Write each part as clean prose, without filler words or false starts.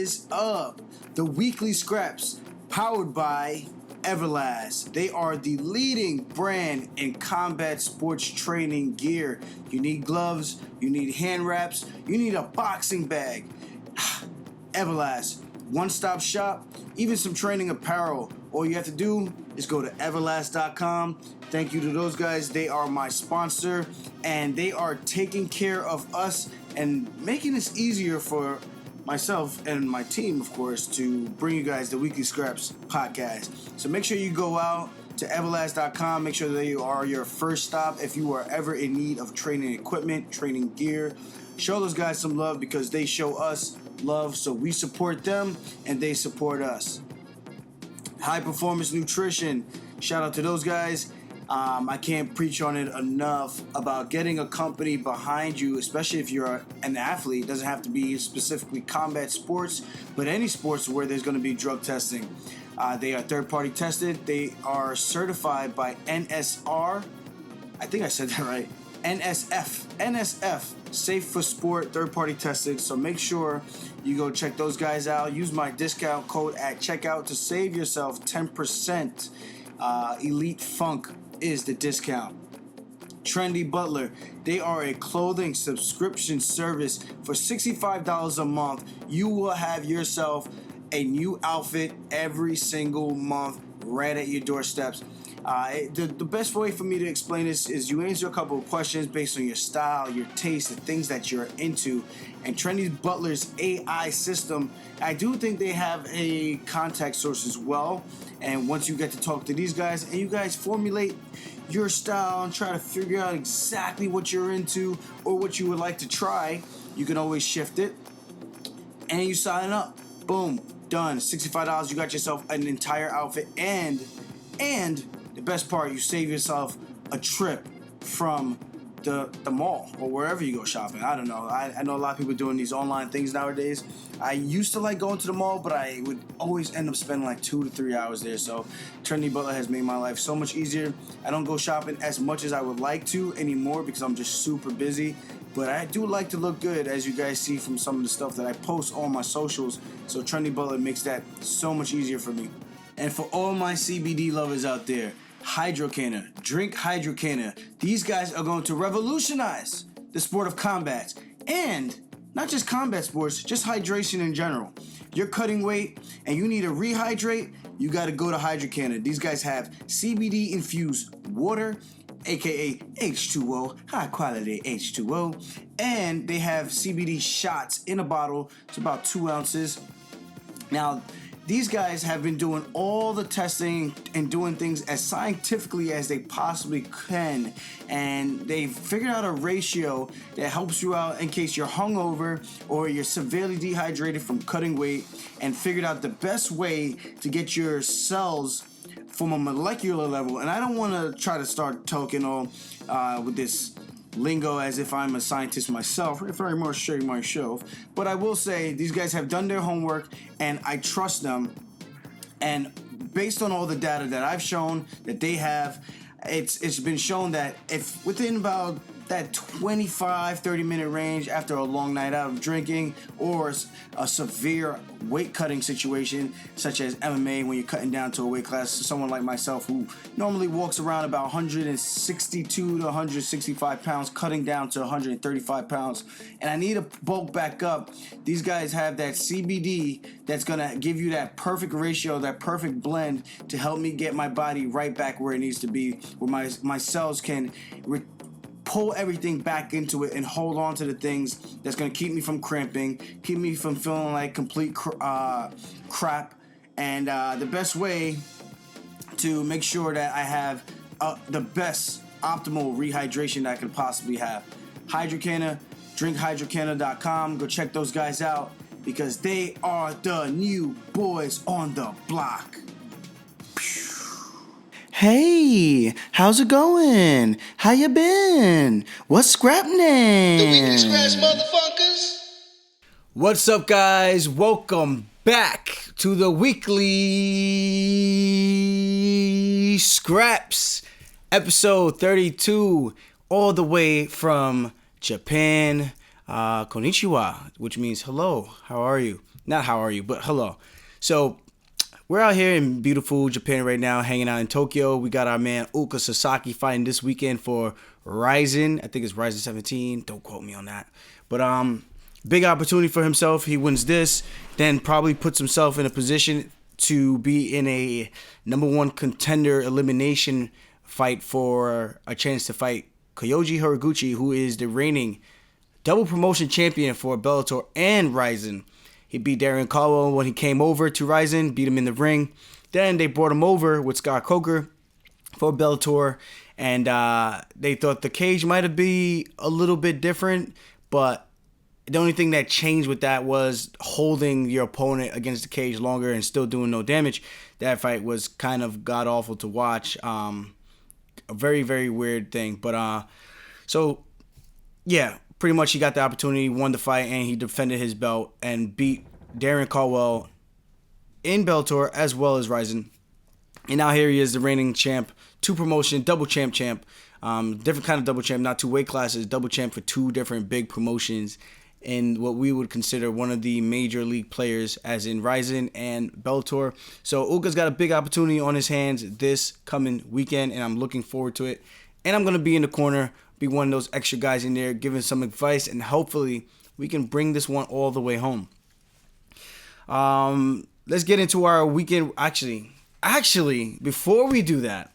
is up? The Weekly Scraps, powered by Everlast. They are the leading brand in combat sports training gear. You need gloves, you need hand wraps, you need a boxing bag. Everlast, one-stop shop, even some training apparel. All you have to do is go to Everlast.com. Thank you to those guys. They are my sponsor, and they are taking care of us and making this easier for myself and my team, of course, to bring you guys the Weekly Scraps podcast. So make sure you go out to Everlast.com. Make sure they are your first stop if you are ever in need of training equipment, training gear. Show those guys some love because they show us love, so we support them and they support us. High Performance Nutrition. Shout out to those guys. I can't preach on it enough about getting a company behind you, especially if you're an athlete. It doesn't have to be specifically combat sports, but any sports where there's going to be drug testing. They are third-party tested. They are certified by NSR. I think I said that right. NSF, Safe for Sport, third-party tested. So make sure you go check those guys out. Use my discount code at checkout to save yourself 10%. Elite Funk is the discount. Trendy Butler, they are a clothing subscription service. For $65 a month, you will have yourself a new outfit every single month right at your doorsteps. The best way for me to explain this is you answer a couple of questions based on your style, your taste, the things that you're into. And Trendy Butler's AI system, I do think they have a contact source as well. And once you get to talk to these guys and you guys formulate your style and try to figure out exactly what you're into or what you would like to try, you can always shift it and you sign up. Boom, done. $65, you got yourself an entire outfit, and the best part, you save yourself a trip from the mall or wherever you go shopping. I don't know. I know a lot of people doing these online things nowadays. I used to like going to the mall, but I would always end up spending like 2 to 3 hours there. So Trendy Butler has made my life so much easier. I don't go shopping as much as I would like to anymore because I'm just super busy. But I do like to look good, as you guys see from some of the stuff that I post on my socials. So Trendy Butler makes that so much easier for me. And for all my CBD lovers out there, Hydrocanna, drink Hydrocanna. These guys are going to revolutionize the sport of combat. And not just combat sports, just hydration in general. You're cutting weight and you need to rehydrate, you got to go to Hydrocanna. These guys have CBD infused water, aka H2O, high quality H2O. And they have CBD shots in a bottle. It's about 2 ounces. Now, these guys have been doing all the testing and doing things as scientifically as they possibly can. And they've figured out a ratio that helps you out in case you're hungover or you're severely dehydrated from cutting weight, and figured out the best way to get your cells from a molecular level. And I don't want to try to start talking all with this lingo as if I'm a scientist myself, very much shake myself, but I will say these guys have done their homework and I trust them. And based on all the data that I've shown that they have, it's been shown that if within about that 25-30 minute range after a long night out of drinking or a severe weight cutting situation such as MMA, when you're cutting down to a weight class, someone like myself who normally walks around about 162 to 165 pounds, cutting down to 135 pounds, and I need to bulk back up. These guys have that CBD that's gonna give you that perfect ratio, that perfect blend to help me get my body right back where it needs to be, where my cells can pull everything back into it and hold on to the things that's going to keep me from cramping, keep me from feeling like complete crap. And the best way to make sure that I have the best optimal rehydration that I could possibly have. Hydrocanna, drinkhydrocanna.com. Go check those guys out because they are the new boys on the block. Hey, how's it going? How you been? What's scrapnin'? The Weekly Scraps, motherfuckers. What's up, guys? Welcome back to the Weekly Scraps, episode 32, all the way from Japan. Konnichiwa, which means hello. How are you? Not how are you, but hello. So we're out here in beautiful Japan right now, hanging out in Tokyo. We got our man Uka Sasaki fighting this weekend for Ryzen. I think it's Ryzen 17. Don't quote me on that. But big opportunity for himself. He wins this, then probably puts himself in a position to be in a number one contender elimination fight for a chance to fight Kyoji Horiguchi, who is the reigning double promotion champion for Bellator and Ryzen. He beat Darren Caldwell when he came over to Ryzen, beat him in the ring. Then they brought him over with Scott Coker for Bellator, and they thought the cage might have been a little bit different, but the only thing that changed with that was holding your opponent against the cage longer and still doing no damage. That fight was kind of god-awful to watch. A very, very weird thing. But, so, yeah, pretty much he got the opportunity, won the fight, and he defended his belt and beat Darren Caldwell in Bellator as well as Ryzen. And now here he is, the reigning champ, two promotion, double champ. Different kind of double champ, not two weight classes, double champ for two different big promotions in what we would consider one of the major league players, as in Ryzen and Bellator. So Uka's got a big opportunity on his hands this coming weekend, and I'm looking forward to it. And I'm going to be in the corner, be one of those extra guys in there giving some advice, and hopefully we can bring this one all the way home. Let's get into our weekend. Actually, before we do that,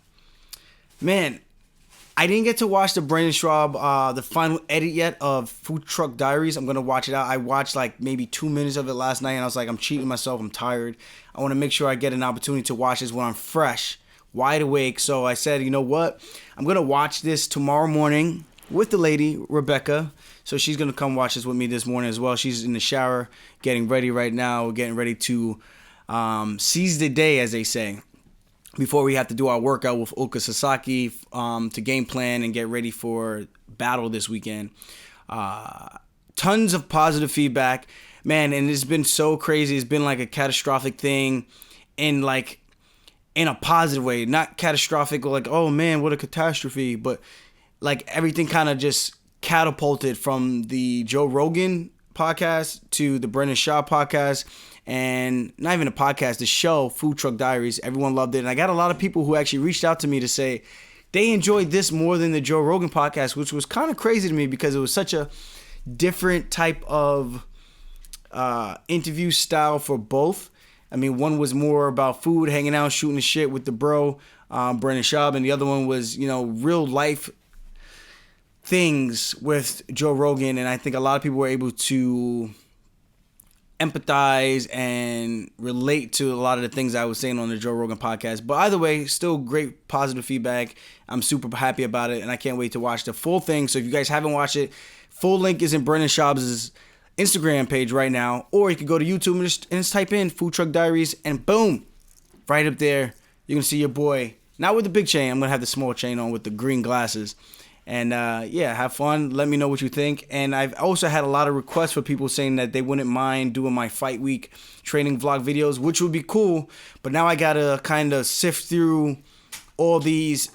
man, I didn't get to watch the Brandon Schwab, the final edit yet of Food Truck Diaries. I'm going to watch it out. I watched like maybe 2 minutes of it last night, and I was like, I'm cheating myself. I'm tired. I want to make sure I get an opportunity to watch this when I'm fresh, wide awake. So I said, you know what? I'm going to watch this tomorrow morning with the lady, Rebecca. So she's going to come watch this with me this morning as well. She's in the shower, getting ready right now, getting ready to seize the day, as they say, before we have to do our workout with Uka Sasaki to game plan and get ready for battle this weekend. Tons of positive feedback, man, and it's been so crazy. It's been like a catastrophic thing in a positive way, not catastrophic like, oh man, what a catastrophe, but like everything kind of just catapulted from the Joe Rogan podcast to the Brendan Shaw podcast. And not even a podcast, the show, Food Truck Diaries. Everyone loved it. And I got a lot of people who actually reached out to me to say they enjoyed this more than the Joe Rogan podcast, which was kind of crazy to me because it was such a different type of interview style for both. I mean, one was more about food, hanging out, shooting the shit with the bro, Brendan Schaub, and the other one was, real life things with Joe Rogan. And I think a lot of people were able to empathize and relate to a lot of the things I was saying on the Joe Rogan podcast. But either way, still great positive feedback. I'm super happy about it, and I can't wait to watch the full thing. So if you guys haven't watched it, full link is in Brendan Schaub's Instagram page right now, or you can go to YouTube and just type in Food Truck Diaries, and boom, right up there, you're going to see your boy. Not with the big chain. I'm going to have the small chain on with the green glasses. And have fun. Let me know what you think. And I've also had a lot of requests for people saying that they wouldn't mind doing my fight week training vlog videos, which would be cool. But now I got to kind of sift through all these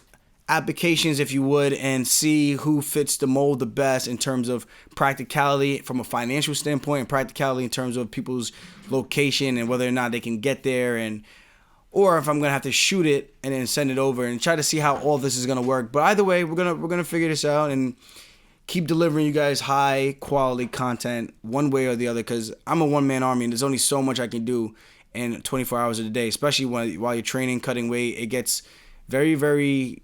applications, if you would, and see who fits the mold the best in terms of practicality from a financial standpoint, and practicality in terms of people's location and whether or not they can get there, or if I'm gonna have to shoot it and then send it over and try to see how all this is gonna work. But either way, we're gonna figure this out and keep delivering you guys high quality content one way or the other, because I'm a one-man army and there's only so much I can do in 24 hours of the day, especially while you're training, cutting weight. It gets very, very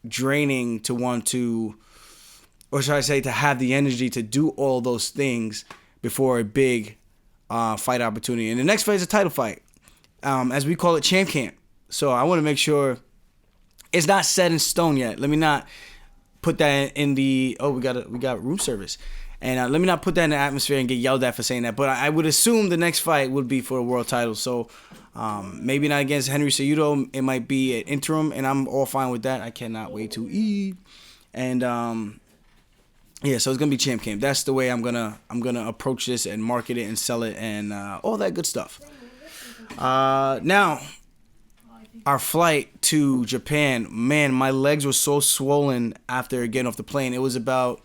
draining to want to, or should I say, to have the energy to do all those things before a big fight opportunity. And the next fight is a title fight. As we call it, Champ Camp. So I want to make sure it's not set in stone yet. Let me not put that in the, we got room service. And let me not put that in the atmosphere and get yelled at for saying that. But I would assume the next fight would be for a world title. So maybe not against Henry Cejudo. It might be an interim, and I'm all fine with that. I cannot wait to eat. And so it's gonna be Champ Camp. That's the way I'm gonna approach this and market it and sell it and all that good stuff. Now, our flight to Japan, man, my legs were so swollen after getting off the plane. It was about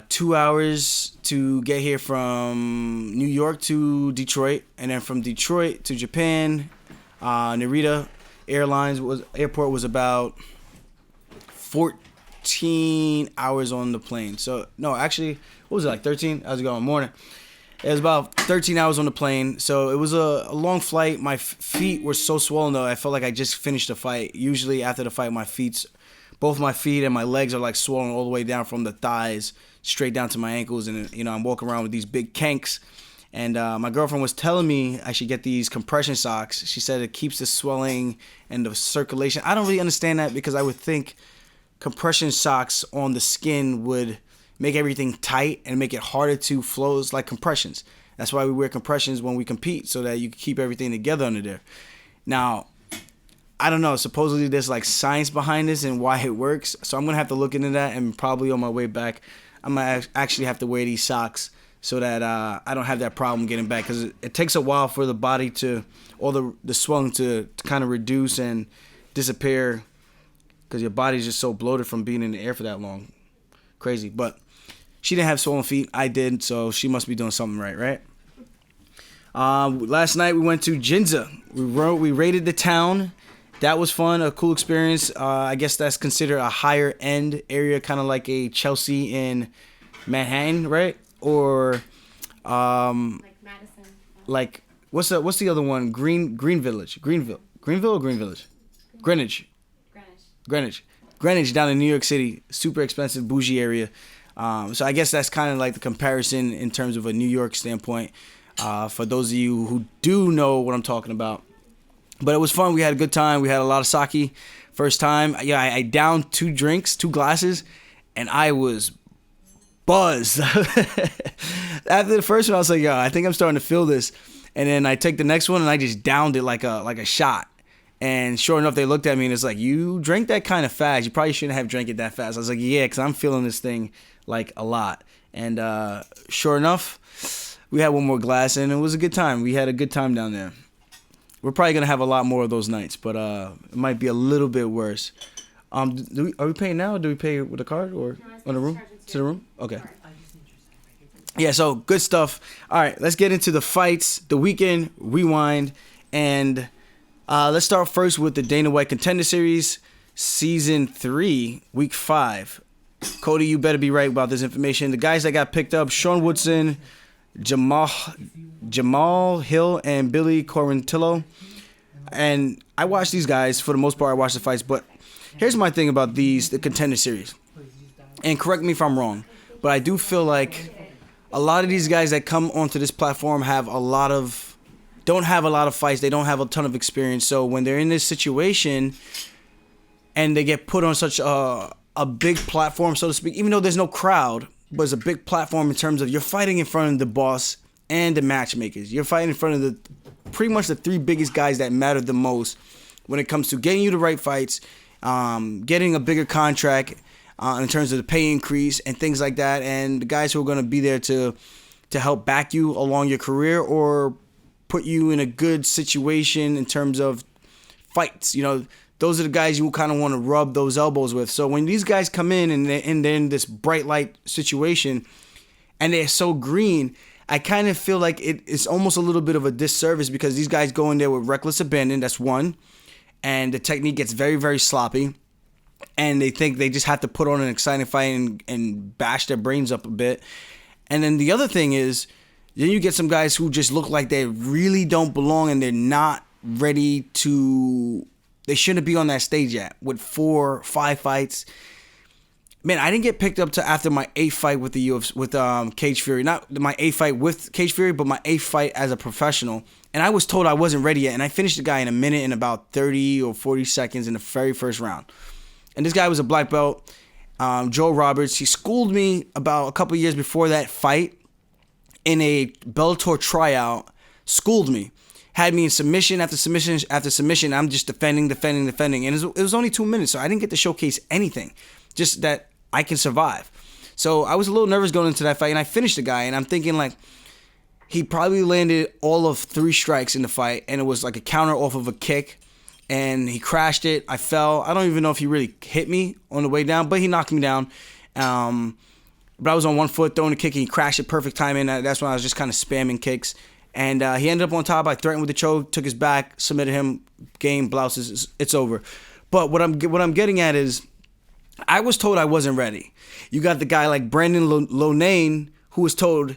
2 hours to get here from New York to Detroit, and then from Detroit to Japan. Narita Airport was about 14 hours on the plane. So no, actually, what was it, like 13? I was going morning. It was about 13 hours on the plane. So it was a long flight. My feet were so swollen though. I felt like I just finished the fight. Usually after the fight, both my feet and my legs are like swollen all the way down from the thighs straight down to my ankles, and I'm walking around with these big kanks. And my girlfriend was telling me I should get these compression socks. She said it keeps the swelling and the circulation. I don't really understand that, because I would think compression socks on the skin would make everything tight and make it harder to flow. It's like compressions. That's why we wear compressions when we compete, so that you can keep everything together under there. Now, I don't know. Supposedly there's like science behind this and why it works. So I'm going to have to look into that, and probably on my way back, I might actually have to wear these socks so that I don't have that problem getting back. Because it takes a while for the body or the swelling to kind of reduce and disappear, because your body's just so bloated from being in the air for that long. Crazy. But she didn't have swollen feet. I did, so she must be doing something right? Last night we went to Ginza. We raided the town. That was fun, a cool experience. I guess that's considered a higher end area, kind of like a Chelsea in Manhattan, right? Or like Madison. Like what's the other one? Greenville or Green Village? Greenwich down in New York City. Super expensive, bougie area. So I guess that's kind of like the comparison in terms of a New York standpoint, for those of you who do know what I'm talking about. But it was fun. We had a good time. We had a lot of sake. First time. Yeah, I downed 2 glasses, and I was buzzed. After the first one, I was like, yo, I think I'm starting to feel this. And then I take the next one, and I just downed it like a shot. And sure enough, they looked at me, and it's like, you drank that kind of fast. You probably shouldn't have drank it that fast. I was like, yeah, because I'm feeling this thing like a lot. And sure enough, we had one more glass, and it was a good time. We had a good time down there. We're probably going to have a lot more of those nights, but it might be a little bit worse. Are we paying now, or do we pay with a card, or on the room? To the room? Okay. Yeah, so good stuff. All right, let's get into the fights, the weekend rewind, and let's start first with the Dana White Contender Series, Season 3, Week 5. Cody, you better be right about this information. The guys that got picked up, Sean Woodson, Jamal Hill, and Billy Quarantillo. And I watched these guys. For the most part, I watched the fights. But here's my thing about the Contender Series. And correct me if I'm wrong, but I do feel like a lot of these guys that come onto this platform don't have a lot of fights. They don't have a ton of experience. So when they're in this situation and they get put on such a big platform, so to speak, even though there's no crowd, but it's a big platform in terms of you're fighting in front of the boss and the matchmakers. You're fighting in front of pretty much the 3 biggest guys that matter the most when it comes to getting you the right fights, getting a bigger contract in terms of the pay increase and things like that, and the guys who are going to be there to help back you along your career or put you in a good situation in terms of fights. Those are the guys you kind of want to rub those elbows with. So when these guys come in and they're in this bright light situation and they're so green, I kind of feel like it's almost a little bit of a disservice, because these guys go in there with reckless abandon, that's one, and the technique gets very, very sloppy, and they think they just have to put on an exciting fight and bash their brains up a bit. And then the other thing is, then you get some guys who just look like they really don't belong, and they're not ready to... They shouldn't be on that stage yet with 4 or 5 fights. Man, I didn't get picked up to after my 8th fight with the UFC, with Cage Fury. Not my 8th fight with Cage Fury, but my 8th fight as a professional. And I was told I wasn't ready yet. And I finished the guy in a minute and about 30 or 40 seconds in the very first round. And this guy was a black belt, Joe Roberts. He schooled me about a couple years before that fight in a Bellator tryout. Schooled me. Had me in submission after submission after submission. I'm just defending. And it was only 2 minutes, so I didn't get to showcase anything. Just that I can survive. So I was a little nervous going into that fight, and I finished the guy, and I'm thinking, like, he probably landed all of 3 strikes in the fight, and it was like a counter off of a kick, and he crashed it. I fell. I don't even know if he really hit me on the way down, but he knocked me down. but I was on one foot throwing a kick, and he crashed it, perfect timing. That's when I was just kind of spamming kicks. And he ended up on top. I threatened with the choke, took his back, submitted him, game, blouses, it's over. But what I'm getting at is, I was told I wasn't ready. You got the guy like Brandon Lonane, who was told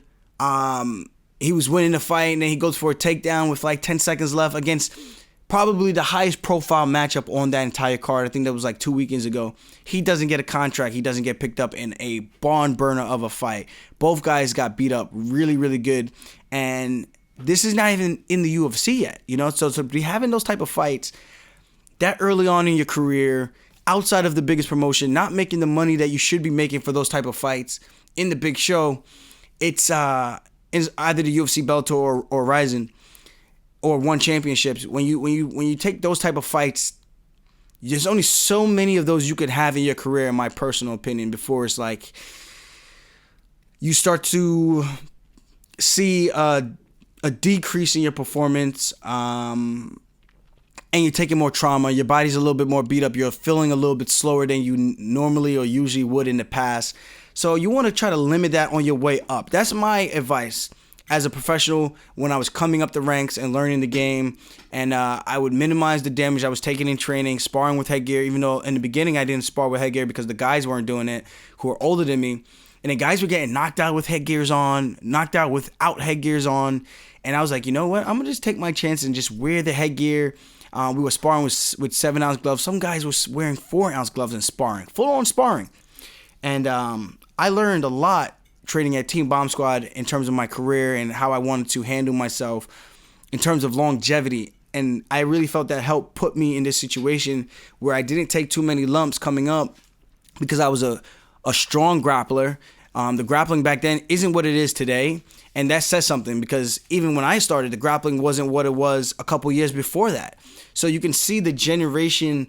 he was winning the fight, and then he goes for a takedown with like 10 seconds left against probably the highest profile matchup on that entire card. I think that was like 2 weekends ago. He doesn't get a contract. He doesn't get picked up in a barn burner of a fight. Both guys got beat up really, really good. And this is not even in the UFC yet, you know? So to be having those type of fights that early on in your career, outside of the biggest promotion, not making the money that you should be making for those type of fights in the big show, it's either the UFC, Bellator, or Ryzen, or One Championships. When you take those type of fights, there's only so many of those you could have in your career, in my personal opinion, before it's like you start to see a decrease in your performance, and you're taking more trauma. Your body's a little bit more beat up. You're feeling a little bit slower than you normally or usually would in the past. So you want to try to limit that on your way up. That's my advice as a professional when I was coming up the ranks and learning the game. And I would minimize the damage I was taking in training, sparring with headgear, even though in the beginning I didn't spar with headgear because the guys weren't doing it who were older than me. And the guys were getting knocked out with headgears on, knocked out without headgears on. And I was like, you know what? I'm going to just take my chance and just wear the headgear. We were sparring with 7-ounce gloves. Some guys were wearing 4-ounce gloves and sparring, full-on sparring. And I learned a lot training at Team Bomb Squad in terms of my career and how I wanted to handle myself in terms of longevity. And I really felt that helped put me in this situation where I didn't take too many lumps coming up because I was a strong grappler. The grappling back then isn't what it is today. And that says something because even when I started, the grappling wasn't what it was a couple years before that. So you can see the generational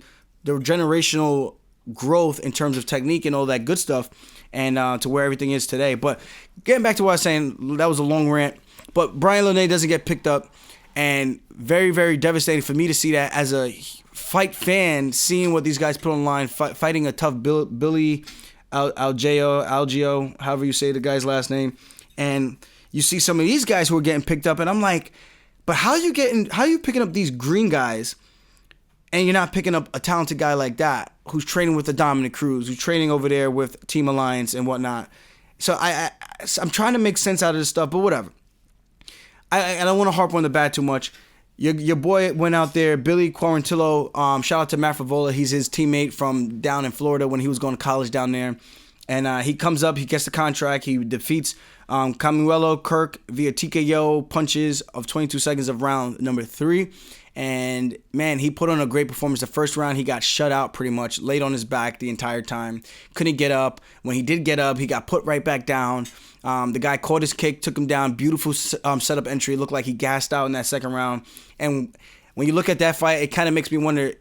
growth in terms of technique and all that good stuff, and to where everything is today. But getting back to what I was saying, that was a long rant. But Brian Loney doesn't get picked up, and very, very devastating for me to see that as a fight fan, seeing what these guys put online, fighting a tough Billy Algio, however you say the guy's last name, and you see some of these guys who are getting picked up, and I'm like, but how are you picking up these green guys, and you're not picking up a talented guy like that who's training with the Dominic Cruz, who's training over there with Team Alliance and whatnot? So I'm trying to make sense out of this stuff, but whatever. I don't want to harp on the bad too much. Your boy went out there, Billy Quarantillo. Shout out to Matt Favola. He's his teammate from down in Florida when he was going to college down there. And he comes up, he gets the contract, he defeats Camuelo Kirk via TKO punches of 22 seconds of round number 3. And, man, he put on a great performance. The first round, he got shut out pretty much, laid on his back the entire time. Couldn't get up. When he did get up, he got put right back down. The guy caught his kick, took him down. Beautiful setup entry. Looked like he gassed out in that second round. And when you look at that fight, it kind of makes me wonder,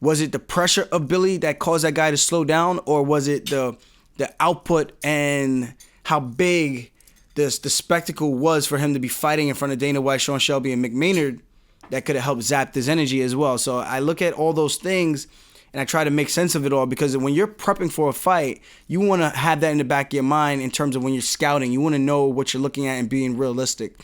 was it the pressure of Billy that caused that guy to slow down, or was it the output and how big the spectacle was for him to be fighting in front of Dana White, Sean Shelby, and Mick Maynard that could have helped zap his energy as well? So I look at all those things and I try to make sense of it all, because when you're prepping for a fight, you want to have that in the back of your mind in terms of when you're scouting. You want to know what you're looking at and being realistic.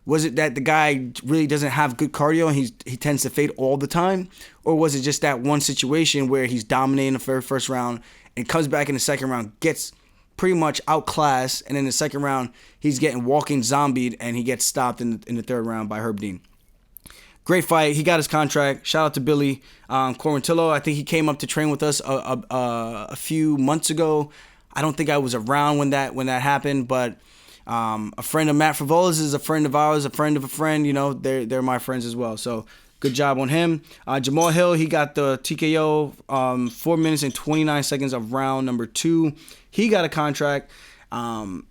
Was it that the guy really doesn't have good cardio and he tends to fade all the time? Or was it just that one situation where he's dominating the very first round and comes back in the second round, gets pretty much outclassed, and in the second round, he's getting walking zombied and he gets stopped in the third round by Herb Dean? Great fight. He got his contract. Shout out to Billy Quarantillo. I think he came up to train with us a few months ago. I don't think I was around when that happened, but a friend of Matt Favola's is a friend of ours, a friend of a friend. You know, they're my friends as well. So good job on him. Jamal Hill, he got the TKO, 4 minutes and 29 seconds of round number 2. He got a contract.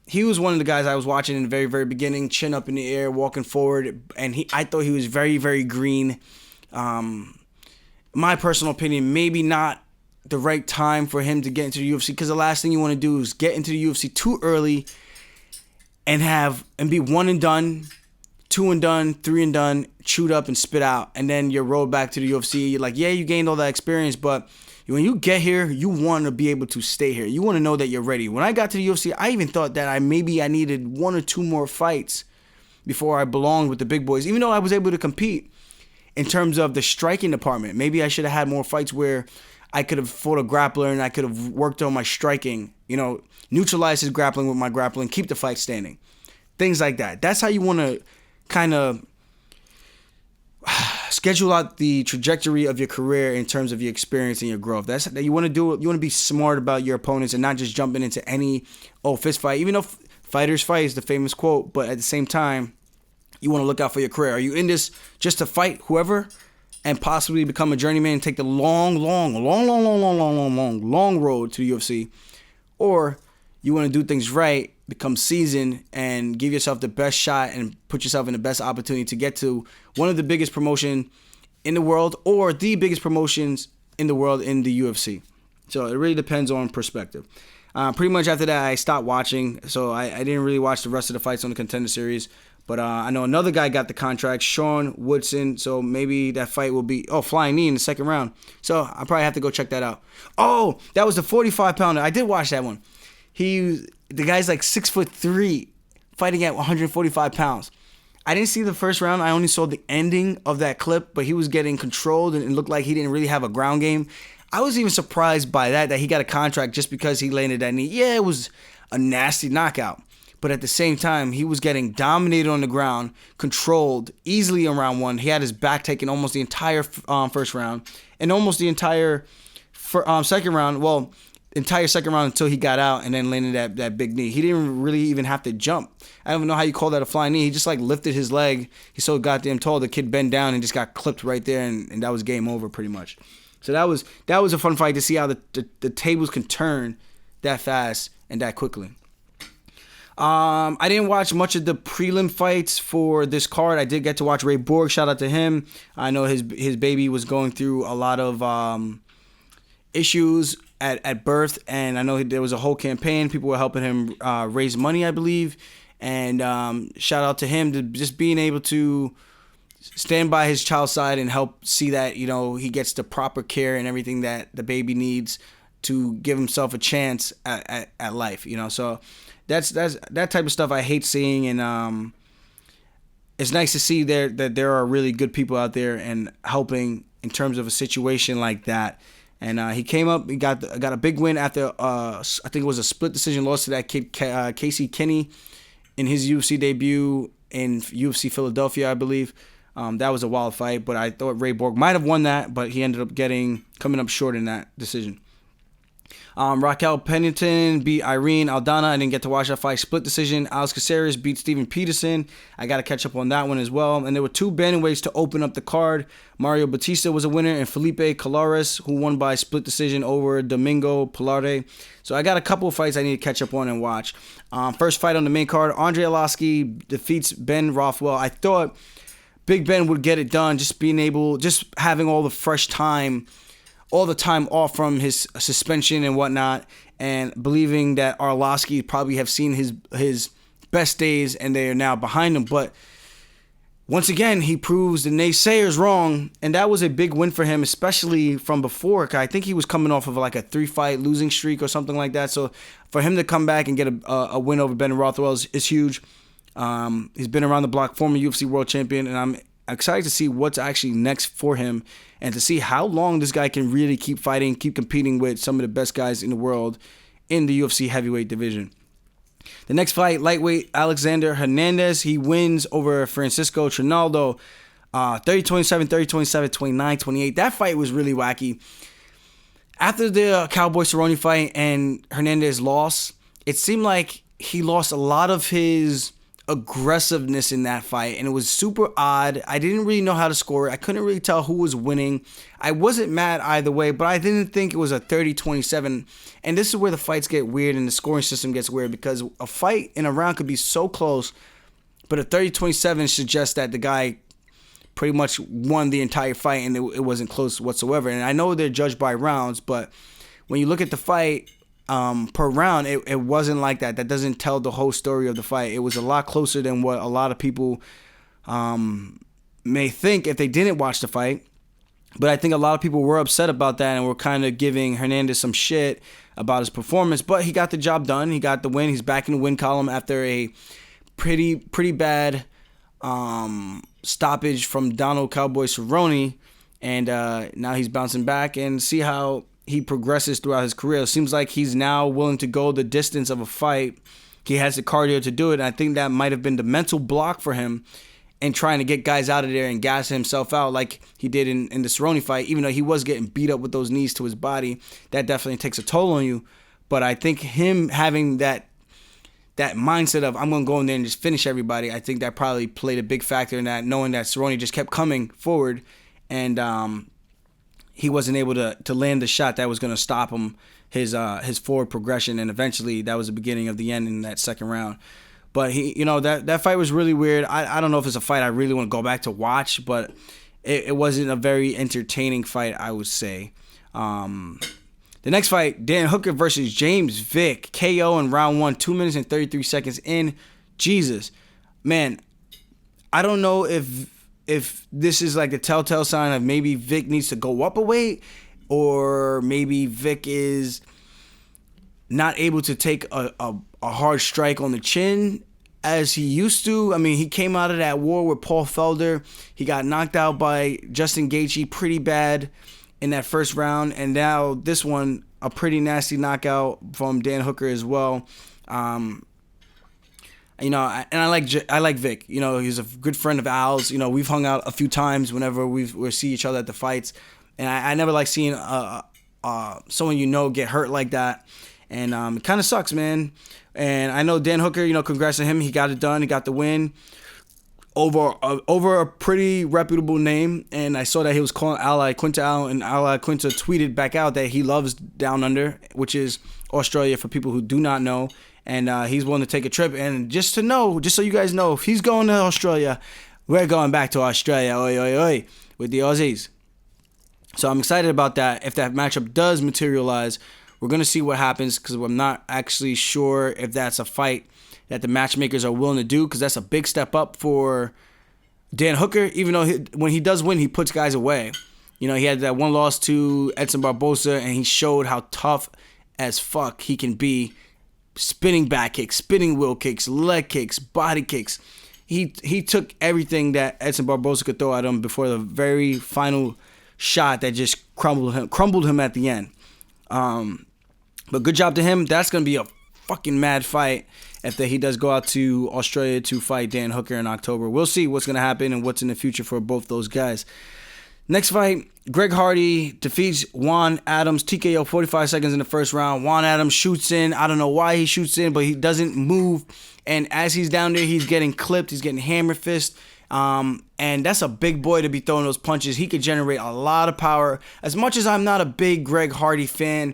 He was one of the guys I was watching in the very, very beginning, chin up in the air, walking forward, and I thought he was very, very green. My personal opinion, maybe not the right time for him to get into the UFC, because the last thing you want to do is get into the UFC too early and be 1 and done, 2 and done, 3 and done, chewed up and spit out, and then you're rolled back to the UFC. You're like, yeah, you gained all that experience, but when you get here, you want to be able to stay here. You want to know that you're ready. When I got to the UFC, I even thought that I needed 1 or 2 more fights before I belonged with the big boys, even though I was able to compete in terms of the striking department. Maybe I should have had more fights where I could have fought a grappler and I could have worked on my striking, neutralize his grappling with my grappling, keep the fight standing. Things like that. That's how you want to kind of schedule out the trajectory of your career in terms of your experience and your growth. That's that you want to do. You want to be smart about your opponents and not just jumping into any fist fight. Even though fighters fight is the famous quote, but at the same time, you want to look out for your career. Are you in this just to fight whoever and possibly become a journeyman and take the long road to the UFC, or you want to do things right, become seasoned, and give yourself the best shot and put yourself in the best opportunity to get to one of the biggest promotion in the world or the biggest promotions in the world in the UFC. So it really depends on perspective. Pretty much after that, I stopped watching, so I didn't really watch the rest of the fights on the Contender Series. But I know another guy got the contract, Sean Woodson, so maybe that fight will be, flying knee in the second round. So I'll probably have to go check that out. Oh, that was the 45-pounder. I did watch that one. The guy's like 6'3", fighting at 145 pounds. I didn't see the first round. I only saw the ending of that clip, but he was getting controlled and it looked like he didn't really have a ground game. I was even surprised by that he got a contract just because he landed that knee. Yeah, it was a nasty knockout. But at the same time, he was getting dominated on the ground, controlled easily in round 1. He had his back taken almost the entire first round and almost the entire second round. Well, entire second round until he got out and then landed that big knee. He didn't really even have to jump. I don't even know how you call that a flying knee. He just lifted his leg. He's so goddamn tall. The kid bent down and just got clipped right there, and that was game over pretty much. So that was a fun fight to see how the tables can turn that fast and that quickly. I didn't watch much of the prelim fights for this card. I did get to watch Ray Borg. Shout out to him. I know his baby was going through a lot of issues at birth, and I know there was a whole campaign. People were helping him raise money, I believe. And shout out to him to just being able to stand by his child's side and help see that he gets the proper care and everything that the baby needs to give himself a chance at life. So. That's that type of stuff I hate seeing, and it's nice to see that there are really good people out there and helping in terms of a situation like that. And he came up, he got a big win after I think it was a split decision loss to that kid Casey Kenny in his UFC debut in UFC Philadelphia, I believe. That was a wild fight, but I thought Ray Borg might have won that, but he ended up coming up short in that decision. Raquel Pennington beat Irene Aldana. I didn't get to watch that fight. Split decision. Alex Caceres beat Steven Peterson. I got to catch up on that one as well. And there were 2 bantamweights to open up the card. Mario Batista was a winner, and Felipe Colares, who won by split decision over Domingo Pilarte. So I got a couple of fights I need to catch up on and watch. First fight on the main card, Andre Arlovski defeats Ben Rothwell. I thought Big Ben would get it done, just having all the time off from his suspension and whatnot, and believing that Arlovski probably have seen his best days and they are now behind him. But once again, he proves the naysayers wrong, and that was a big win for him, especially from before. I think he was coming off of like a 3-fight losing streak or something like that. So for him to come back and get a win over Ben Rothwell is huge. He's been around the block, former UFC world champion, and I'm excited to see what's actually next for him and to see how long this guy can really keep fighting, keep competing with some of the best guys in the world in the UFC heavyweight division. The next fight, lightweight Alexander Hernandez. He wins over Francisco Trinaldo 30-27, 30-27, 29-28. That fight was really wacky. After the Cowboy Cerrone fight and Hernandez lost, it seemed like he lost a lot of his aggressiveness in that fight, and it was super odd. I didn't really know how to score it. I couldn't really tell who was winning. I wasn't mad either way, but I didn't think it was a 30-27. And this is where the fights get weird and the scoring system gets weird, because a fight in a round could be so close, but a 30-27 suggests that the guy pretty much won the entire fight and it wasn't close whatsoever. And I know they're judged by rounds, but when you look at the fight per round, it wasn't like that. That doesn't tell the whole story of the fight. It was a lot closer than what a lot of people may think if they didn't watch the fight. But I think a lot of people were upset about that and were kind of giving Hernandez some shit about his performance. But he got the job done. He got the win. He's back in the win column after a pretty bad stoppage from Donald Cowboy Cerrone. And now he's bouncing back, and see how he progresses throughout his career. It seems like he's now willing to go the distance of a fight. He has the cardio to do it. And I think that might have been the mental block for him and trying to get guys out of there and gas himself out like he did in the Cerrone fight. Even though he was getting beat up with those knees to his body, that definitely takes a toll on you. But I think him having that mindset of I'm going to go in there and just finish everybody, I think that probably played a big factor in that, knowing that Cerrone just kept coming forward and he wasn't able to land the shot that was going to stop him, his forward progression, and eventually that was the beginning of the end in that second round. But that fight was really weird. I don't know if it's a fight I really want to go back to watch, but it wasn't a very entertaining fight, I would say. The next fight, Dan Hooker versus James Vick, KO in round 1, 2 minutes and 33 seconds in. Jesus, man, I don't know if this is like a telltale sign of maybe Vick needs to go up a weight, or maybe Vick is not able to take a hard strike on the chin as he used to. I mean, he came out of that war with Paul Felder. He got knocked out by Justin Gaethje pretty bad in that first round, and now this one, a pretty nasty knockout from Dan Hooker as well. And I like Vic. He's a good friend of Al's. We've hung out a few times whenever we see each other at the fights, and I never like seeing someone get hurt like that, and it kind of sucks, man. And I know Dan Hooker. Congrats to him. He got it done. He got the win over a pretty reputable name, and I saw that he was calling Ally Quinta out, and Ally Quinta tweeted back out that he loves Down Under, which is Australia for people who do not know. And he's willing to take a trip. And just so you guys know, if he's going to Australia, we're going back to Australia, oi, oi, oi, with the Aussies. So I'm excited about that. If that matchup does materialize, we're going to see what happens, because I'm not actually sure if that's a fight that the matchmakers are willing to do, because that's a big step up for Dan Hooker. Even though when he does win, he puts guys away. He had that one loss to Edson Barbosa, and he showed how tough as fuck he can be. Spinning back kicks, spinning wheel kicks, leg kicks, body kicks. He took everything that Edson Barbosa could throw at him before the very final shot that just crumbled him at the end. But good job to him. That's going to be a fucking mad fight if he does go out to Australia to fight Dan Hooker in October. We'll see what's going to happen and what's in the future for both those guys. Next fight, Greg Hardy defeats Juan Adams, TKO 45 seconds in the first round. Juan Adams shoots in. I don't know why he shoots in, but he doesn't move. And as he's down there, he's getting clipped. He's getting hammer fist. And that's a big boy to be throwing those punches. He could generate a lot of power. As much as I'm not a big Greg Hardy fan,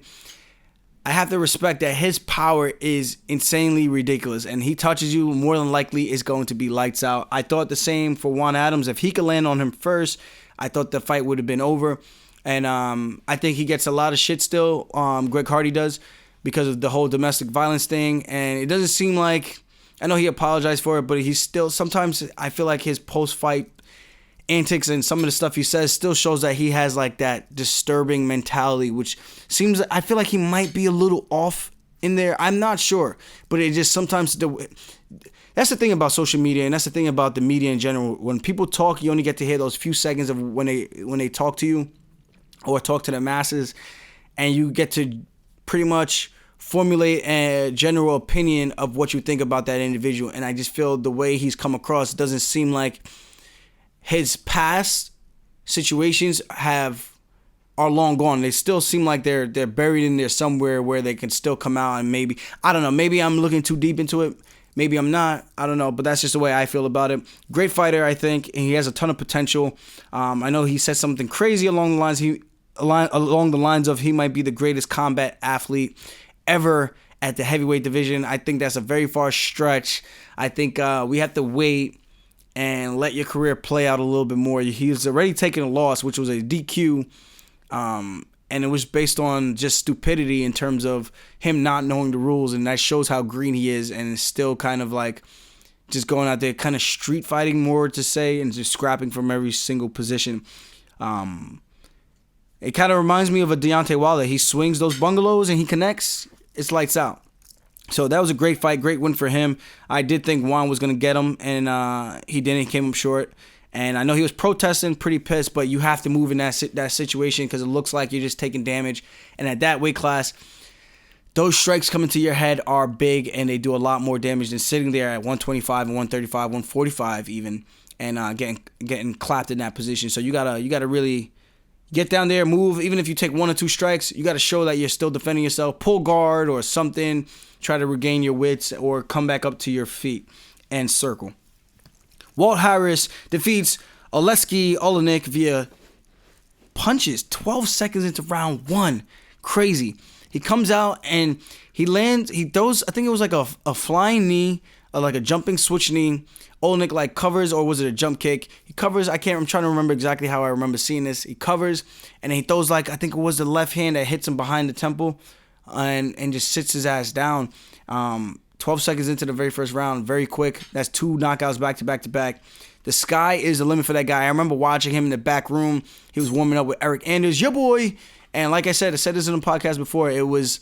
I have to respect that his power is insanely ridiculous. And he touches you, more than likely is going to be lights out. I thought the same for Juan Adams. If he could land on him first, I thought the fight would have been over. And I think he gets a lot of shit still, Greg Hardy does, because of the whole domestic violence thing. And it doesn't seem like, I know he apologized for it, but he's still, sometimes I feel like his post-fight antics and some of the stuff he says still shows that he has like that disturbing mentality, which seems, I feel like he might be a little off in there. I'm not sure, but it just sometimes, that's the thing about social media, and that's the thing about the media in general. When people talk, you only get to hear those few seconds of when they talk to you or talk to the masses, and you get to pretty much formulate a general opinion of what you think about that individual. And I just feel the way he's come across doesn't seem like his past situations are long gone. They still seem like they're buried in there somewhere where they can still come out, and maybe, I don't know, maybe I'm looking too deep into it. Maybe I'm not. I don't know, but that's just the way I feel about it. Great fighter, I think, and he has a ton of potential. I know he said something crazy along the lines of he might be the greatest combat athlete ever at the heavyweight division. I think that's a very far stretch. I think we have to wait and let your career play out a little bit more. He's already taken a loss, which was a DQ, and it was based on just stupidity in terms of him not knowing the rules, and that shows how green he is, and is still kind of like just going out there, kind of street fighting more to say, and just scrapping from every single position. It kind of reminds me of a Deontay Wilder. He swings those bungalows and he connects. It's lights out. So that was a great fight, great win for him. I did think Juan was going to get him, and he didn't. He came up short. And I know he was protesting, pretty pissed, but you have to move in that situation because it looks like you're just taking damage. And at that weight class, those strikes coming to your head are big, and they do a lot more damage than sitting there at 125 and 135, 145 even, and getting clapped in that position. So you gotta really get down there, move. Even if you take 1 or 2 strikes, you gotta show that you're still defending yourself. Pull guard or something. Try to regain your wits or come back up to your feet and circle. Walt Harris defeats Oleksiy Oleinik via punches 12 seconds into round 1. Crazy. He comes out and he throws, I think it was like a flying knee, or like a jumping switch knee. Oleinik like covers, or was it a jump kick? He covers, I'm trying to remember exactly how I remember seeing this. He covers and he throws like, I think it was the left hand that hits him behind the temple and just sits his ass down. 12 seconds into the very first round, very quick. That's 2 knockouts back to back to back. The sky is the limit for that guy. I remember watching him in the back room. He was warming up with Eric Anders, your boy. And like I said this in the podcast before, it was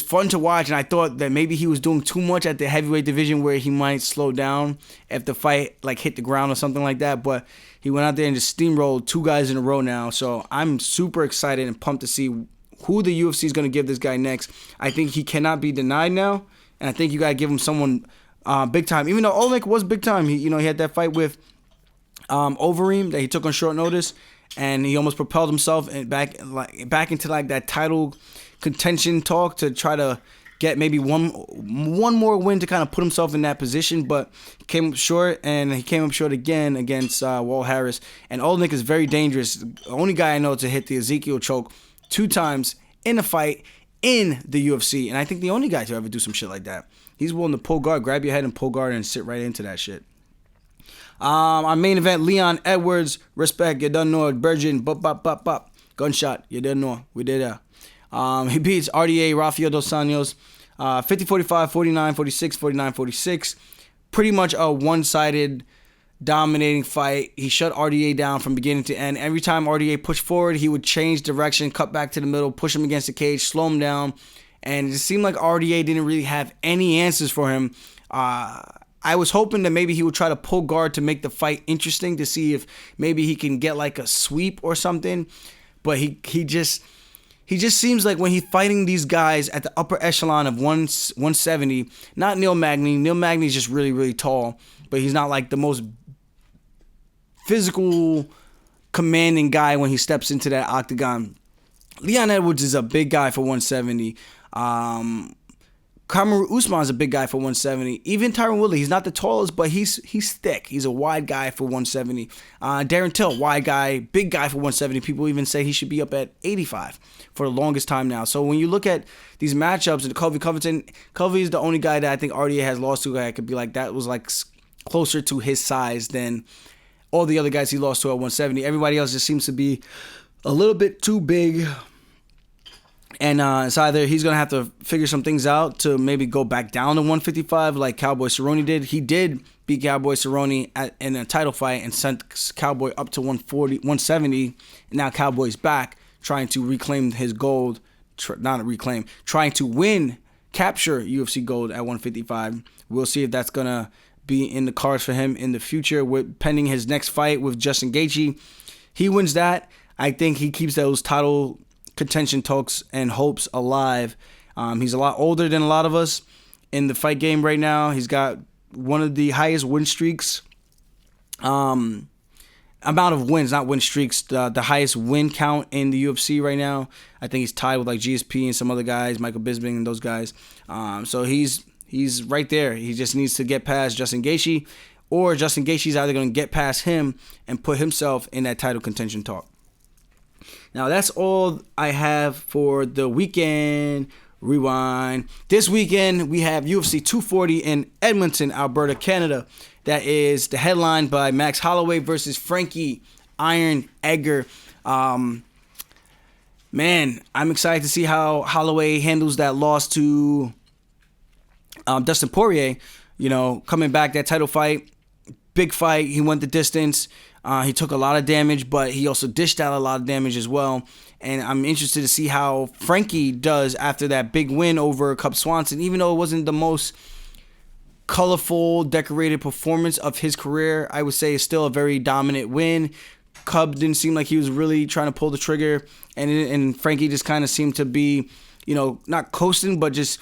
fun to watch, and I thought that maybe he was doing too much at the heavyweight division where he might slow down if the fight like hit the ground or something like that. But he went out there and just steamrolled 2 guys in a row now. So I'm super excited and pumped to see who the UFC is going to give this guy next. I think he cannot be denied now. And I think you got to give him someone big time. Even though Oleinik was big time, he had that fight with Overeem that he took on short notice, and he almost propelled himself back into like that title contention talk to try to get maybe one more win to kind of put himself in that position. But he came up short, and he came up short again against Walt Harris. And Oleinik is very dangerous. The only guy I know to hit the Ezekiel choke 2 times in a fight in the UFC, and I think the only guy to ever do some shit like that. He's willing to pull guard, grab your head and pull guard and sit right into that shit. Our main event, Leon Edwards, respect, you done know, Virgin, bop, gunshot, you didn't know, we did that. He beats RDA, Rafael Dos Anjos, 50-45, 49-46, 49-46. Pretty much a one-sided dominating fight. He shut RDA down from beginning to end. Every time RDA pushed forward, he would change direction, cut back to the middle, push him against the cage, slow him down. And it just seemed like RDA didn't really have any answers for him. I was hoping that maybe he would try to pull guard to make the fight interesting, to see if maybe he can get like a sweep or something. But he just seems like when he's fighting these guys at the upper echelon of 170, not Neil Magny. Neil Magny is just really, really tall, but he's not like the most physical, commanding guy when he steps into that octagon. Leon Edwards is a big guy for 170. Kamaru Usman is a big guy for 170. Even Tyron Woodley, he's not the tallest, but he's thick. He's a wide guy for 170. Darren Till, wide guy, big guy for 170. People even say he should be up at 85 for the longest time now. So when you look at these matchups, and Colby Covington, Colby is the only guy that I think RDA has lost to. I could be like, that was like closer to his size than all the other guys he lost to at 170. Everybody else just seems to be a little bit too big. And it's either he's going to have to figure some things out to maybe go back down to 155 like Cowboy Cerrone did. He did beat Cowboy Cerrone in a title fight and sent Cowboy up to 170. And now Cowboy's back trying to reclaim his gold. Trying to capture UFC gold at 155. We'll see if that's going to be in the cards for him in the future, pending his next fight with Justin Gaethje. He wins that. I think he keeps those title contention talks and hopes alive. He's a lot older than a lot of us in the fight game right now. He's got one of the highest win streaks. Amount of wins, not win streaks. The highest win count in the UFC right now. I think he's tied with like GSP and some other guys, Michael Bisping and those guys. So he's right there. He just needs to get past Justin Gaethje, or Justin Gaethje's either going to get past him and put himself in that title contention talk. Now, that's all I have for the weekend rewind. This weekend, we have UFC 240 in Edmonton, Alberta, Canada. That is the headline by Max Holloway versus Frankie Iron Edgar. Man, I'm excited to see how Holloway handles that loss to Dustin Poirier. coming back, that title fight, big fight. He went the distance. He took a lot of damage, but he also dished out a lot of damage as well. And I'm interested to see how Frankie does after that big win over Cub Swanson. Even though it wasn't the most colorful, decorated performance of his career, I would say it's still a very dominant win. Cub didn't seem like he was really trying to pull the trigger, and Frankie just kind of seemed to be, not coasting, but just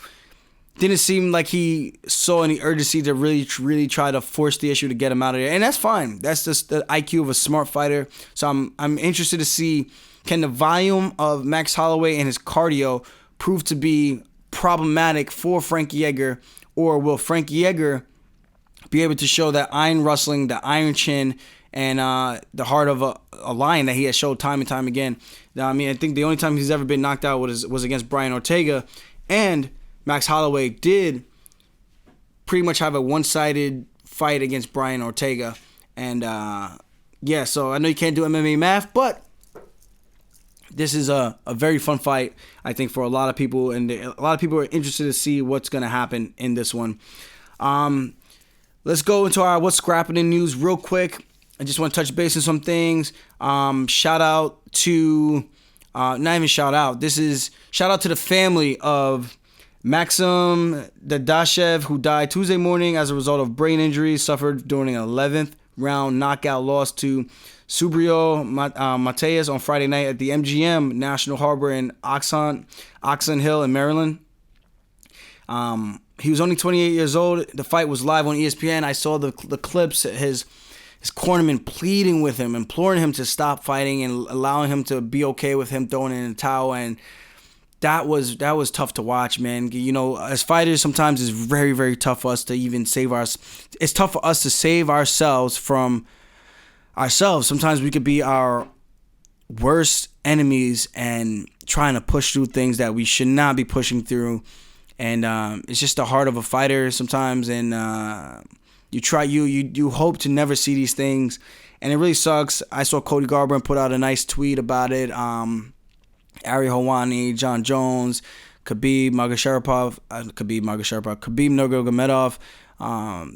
didn't seem like he saw any urgency to really try to force the issue to get him out of there. And that's fine. That's just the IQ of a smart fighter. So I'm interested to see, can the volume of Max Holloway and his cardio prove to be problematic for Frankie Edgar, or will Frankie Edgar be able to show that iron wrestling, the iron chin, and the heart of a lion that he has showed time and time again? Now, I mean, I think the only time he's ever been knocked out was against Brian Ortega, and Max Holloway did pretty much have a one-sided fight against Brian Ortega. And, so I know you can't do MMA math, but this is a very fun fight, I think, for a lot of people. And a lot of people are interested to see what's going to happen in this one. Let's go into our What's Scrapping in news real quick. I just want to touch base on some things. Shout out to, not even shout out. Shout out to the family of Maxim Dadashev, who died Tuesday morning as a result of brain injuries suffered during an 11th round knockout loss to Subrio Mateus on Friday night at the MGM National Harbor in Oxon Hill in Maryland. He was only 28 years old. The fight was live on ESPN. I saw the clips, his cornerman pleading with him, imploring him to stop fighting and allowing him to be okay with him throwing in the towel. And that was tough to watch, man. As fighters, sometimes it's very, very tough for us to even save it's tough for us to save ourselves from ourselves. Sometimes we could be our worst enemies and trying to push through things that we should not be pushing through. And it's just the heart of a fighter sometimes. And you hope to never see these things. And it really sucks. I saw Cody Garbrandt put out a nice tweet about it. Ari Helwani, John Jones, Khabib Nurmagomedov.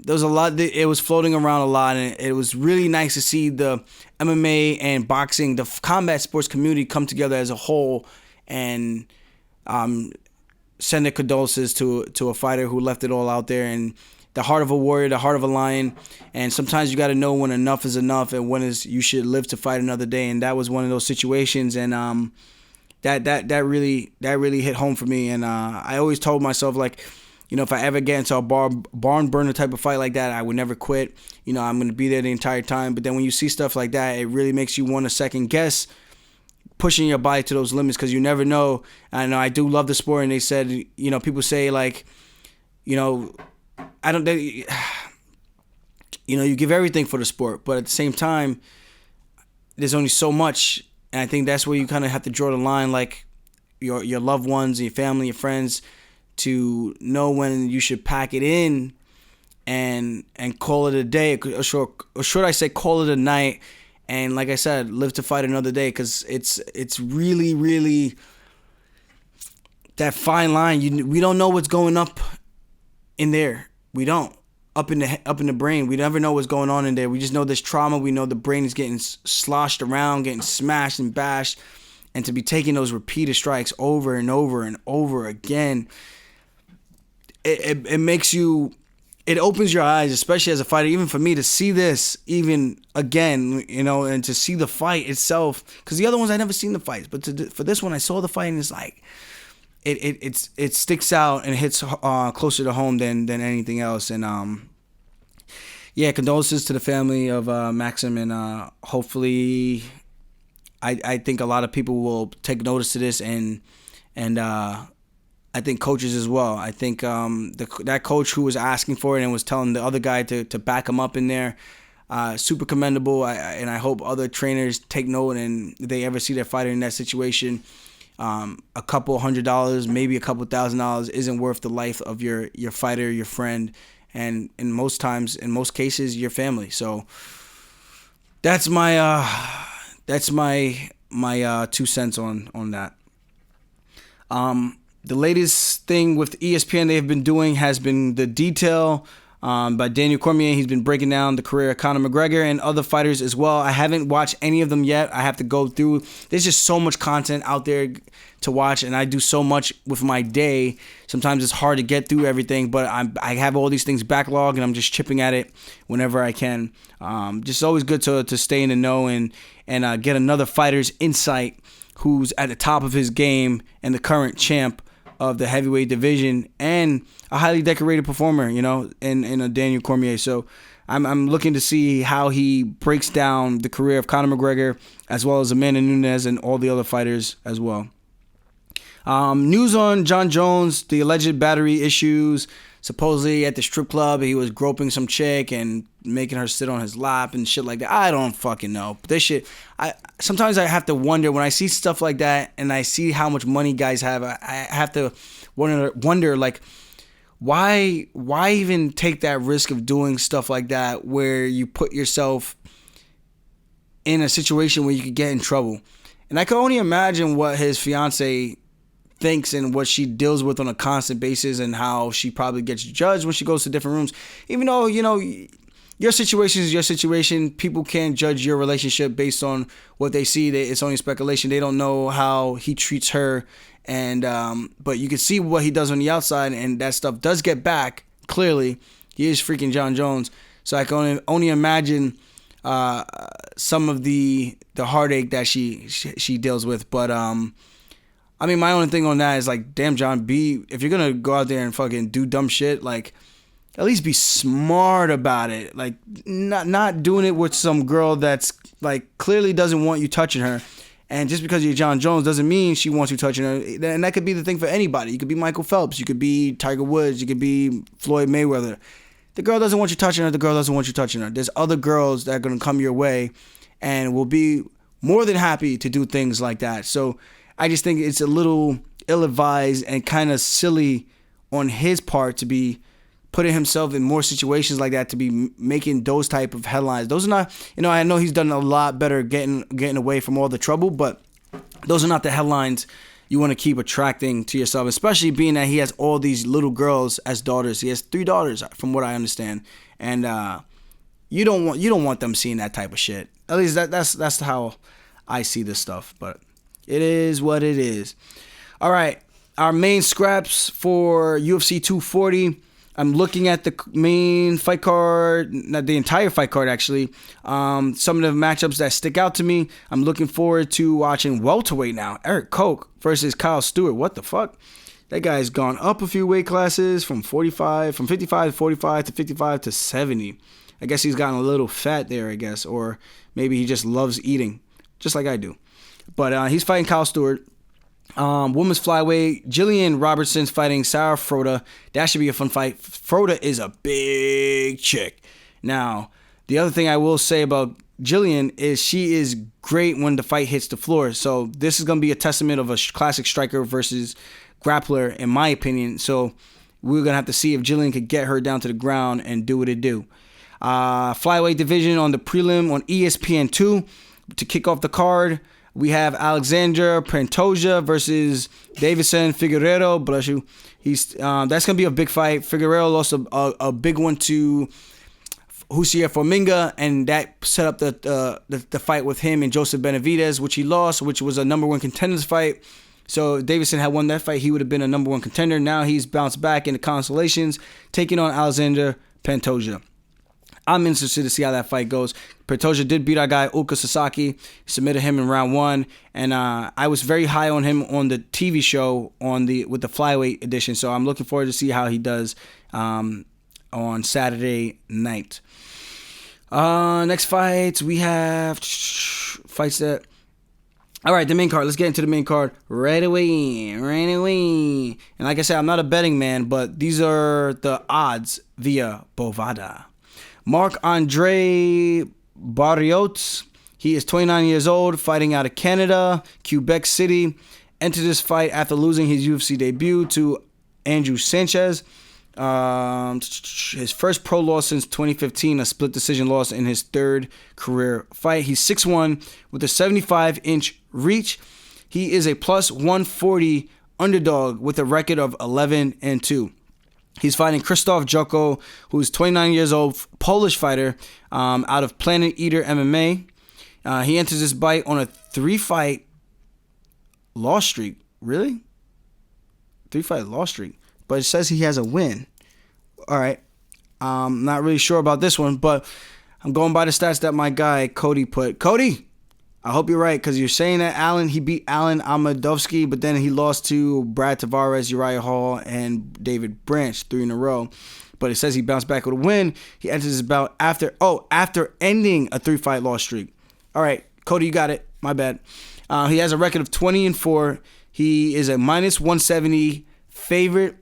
There was a lot. It was floating around a lot, and it was really nice to see the MMA and boxing, the combat sports community come together as a whole and send their condolences to a fighter who left it all out there. And the heart of a warrior, the heart of a lion. And sometimes you got to know when enough is enough and when you should live to fight another day. And that was one of those situations. And that really hit home for me. And I always told myself, like, if I ever get into a barn burner type of fight like that, I would never quit. I'm going to be there the entire time. But then when you see stuff like that, it really makes you want to second guess pushing your body to those limits, because you never know. I know I do love the sport, and they said, people say, like, you give everything for the sport, but at the same time, there's only so much. And I think that's where you kind of have to draw the line, like your loved ones, your family, your friends, to know when you should pack it in and call it a day, or should I say call it a night, and like I said, live to fight another day, because it's really, really that fine line. We don't know what's going up in there. We don't. Up in the brain. We never know what's going on in there. We just know there's trauma. We know the brain is getting sloshed around, getting smashed and bashed, and to be taking those repeated strikes over and over and over again, it makes you, it opens your eyes, especially as a fighter. Even for me to see this even again, and to see the fight itself, because the other ones I never seen the fights, but for this one I saw the fight, and it's like it sticks out and hits closer to home than anything else. And condolences to the family of Maxim, and hopefully I think a lot of people will take notice to this, and I think coaches as well. I think that coach who was asking for it and was telling the other guy to back him up in there, super commendable. And I hope other trainers take note, and if they ever see their fighter in that situation, a couple $100, maybe a couple $1,000 isn't worth the life of your fighter, your friend, and in most cases, your family. So that's my 2 cents on that. The latest thing with ESPN they have been doing has been the detail by Daniel Cormier. He's been breaking down the career of Conor McGregor and other fighters as well. I haven't watched any of them yet. I have to go through. There's just so much content out there to watch, and I do so much with my day. Sometimes it's hard to get through everything, but I have all these things backlogged, and I'm just chipping at it whenever I can. Just always good to stay in the know and get another fighter's insight who's at the top of his game and the current champ of the heavyweight division and a highly decorated performer, in a Daniel Cormier. So I'm looking to see how he breaks down the career of Conor McGregor as well as Amanda Nunes and all the other fighters as well. News on Jon Jones, the alleged battery issues. Supposedly at the strip club, he was groping some chick and making her sit on his lap and shit like that. I don't fucking know. But this shit, sometimes I have to wonder when I see stuff like that and I see how much money guys have. I have to wonder like, why even take that risk of doing stuff like that where you put yourself in a situation where you could get in trouble? And I can only imagine what his fiance thinks and what she deals with on a constant basis and how she probably gets judged when she goes to different rooms. Even though, your situation is your situation. People can't judge your relationship based on what they see. It's only speculation. They don't know how he treats her. And but you can see what he does on the outside, and that stuff does get back. Clearly, he is freaking Jon Jones. So I can only imagine some of the heartache that she deals with. But my only thing on that is like, damn, John, if you're gonna go out there and fucking do dumb shit, like, at least be smart about it. Like, not doing it with some girl that's like clearly doesn't want you touching her. And just because you're Jon Jones doesn't mean she wants you touching her. And that could be the thing for anybody. You could be Michael Phelps. You could be Tiger Woods. You could be Floyd Mayweather. The girl doesn't want you touching her. The girl doesn't want you touching her. There's other girls that are going to come your way and will be more than happy to do things like that. So I just think it's a little ill-advised and kind of silly on his part to be putting himself in more situations like that, to be making those type of headlines. Those are not, I know he's done a lot better getting away from all the trouble, but those are not the headlines you want to keep attracting to yourself, especially being that he has all these little girls as daughters. He has 3 daughters, from what I understand, and you don't want them seeing that type of shit. At least that's how I see this stuff. But it is what it is. All right, our main scraps for UFC 240. I'm looking at the main fight card, not the entire fight card actually. Some of the matchups that stick out to me. I'm looking forward to watching welterweight now. Eric Koch versus Kyle Stewart. What the fuck? That guy's gone up a few weight classes from 55 to 45 to 55 to 70. I guess he's gotten a little fat there, I guess, or maybe he just loves eating, just like I do. But he's fighting Kyle Stewart. Women's flyweight, Jillian Robertson's fighting Sarah Froda. That should be a fun fight. Froda is a big chick. Now, the other thing I will say about Jillian is she is great when the fight hits the floor. So this is going to be a testament of a classic striker versus grappler, in my opinion. So we're going to have to see if Jillian could get her down to the ground and do what it do. Flyweight division on the prelim on ESPN2 to kick off the card. We have Alexander Pantoja versus Davison Figueiredo. Bless you. That's gonna be a big fight. Figueiredo lost a big one to Jussier Formiga, and that set up the fight with him and Joseph Benavidez, which he lost, which was a number 1 contenders fight. So if Davison had won that fight, he would have been a number 1 contender. Now he's bounced back into consolations, taking on Alexander Pantoja. I'm interested to see how that fight goes. Pantoja did beat our guy Uka Sasaki, submitted him in round 1, and I was very high on him on the TV show with the flyweight edition. So I'm looking forward to see how he does on Saturday night. Next fights we have fights that. All right, the main card. Let's get into the main card right away. And like I said, I'm not a betting man, but these are the odds via Bovada. Marc-Andre Barrios, he is 29 years old, fighting out of Canada, Quebec City. Entered this fight after losing his UFC debut to Andrew Sanchez. His first pro loss since 2015, a split decision loss in his 3rd career fight. He's 6'1", with a 75-inch reach. He is a plus 140 underdog with a record of 11-2. He's fighting Krzysztof Joko, who's 29 years old, Polish fighter, out of Planet Eater MMA. He enters this fight on a 3-fight loss streak. Really? 3-fight loss streak. But it says he has a win. All right. Not really sure about this one, but I'm going by the stats that my guy Cody put. Cody, I hope you're right, because you're saying that he beat Alan Amadovsky, but then he lost to Brad Tavares, Uriah Hall, and David Branch 3 in a row. But it says he bounced back with a win. He enters his bout after ending a 3-fight loss streak. All right, Cody, you got it. My bad. He has a record of 20-4. He is a -170 favorite.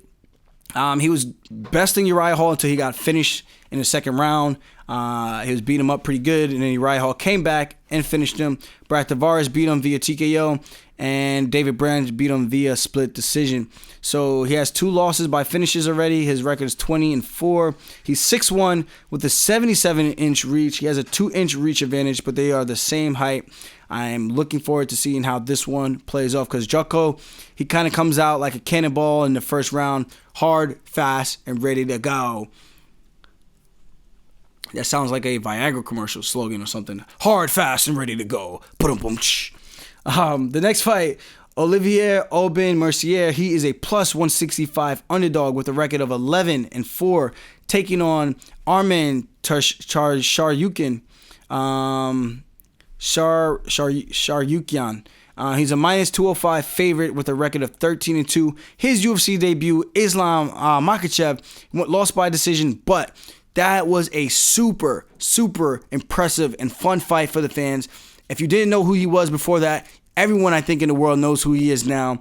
He was besting Uriah Hall until he got finished in the second round. He was beating him up pretty good, and then Uriah Hall came back and finished him. Brad Tavares beat him via TKO, and David Branch beat him via split decision. So he has 2 losses by finishes already. His record is 20-4. He's 6'1" with a 77-inch reach. He has a 2-inch reach advantage, but they are the same height. I'm looking forward to seeing how this one plays off, because Jocko, he kind of comes out like a cannonball in the first round, hard, fast, and ready to go. That sounds like a Viagra commercial slogan or something. Hard, fast, and ready to go. The next fight, Olivier Aubin Mercier. He is a +165 underdog with a record of 11-4, taking on Arman Tsarukyan. Tsarukyan. He's a -205 favorite with a record of 13-2. His UFC debut, Islam Makhachev, lost by decision, but that was a super, super impressive and fun fight for the fans. If you didn't know who he was before that, everyone I think in the world knows who he is now.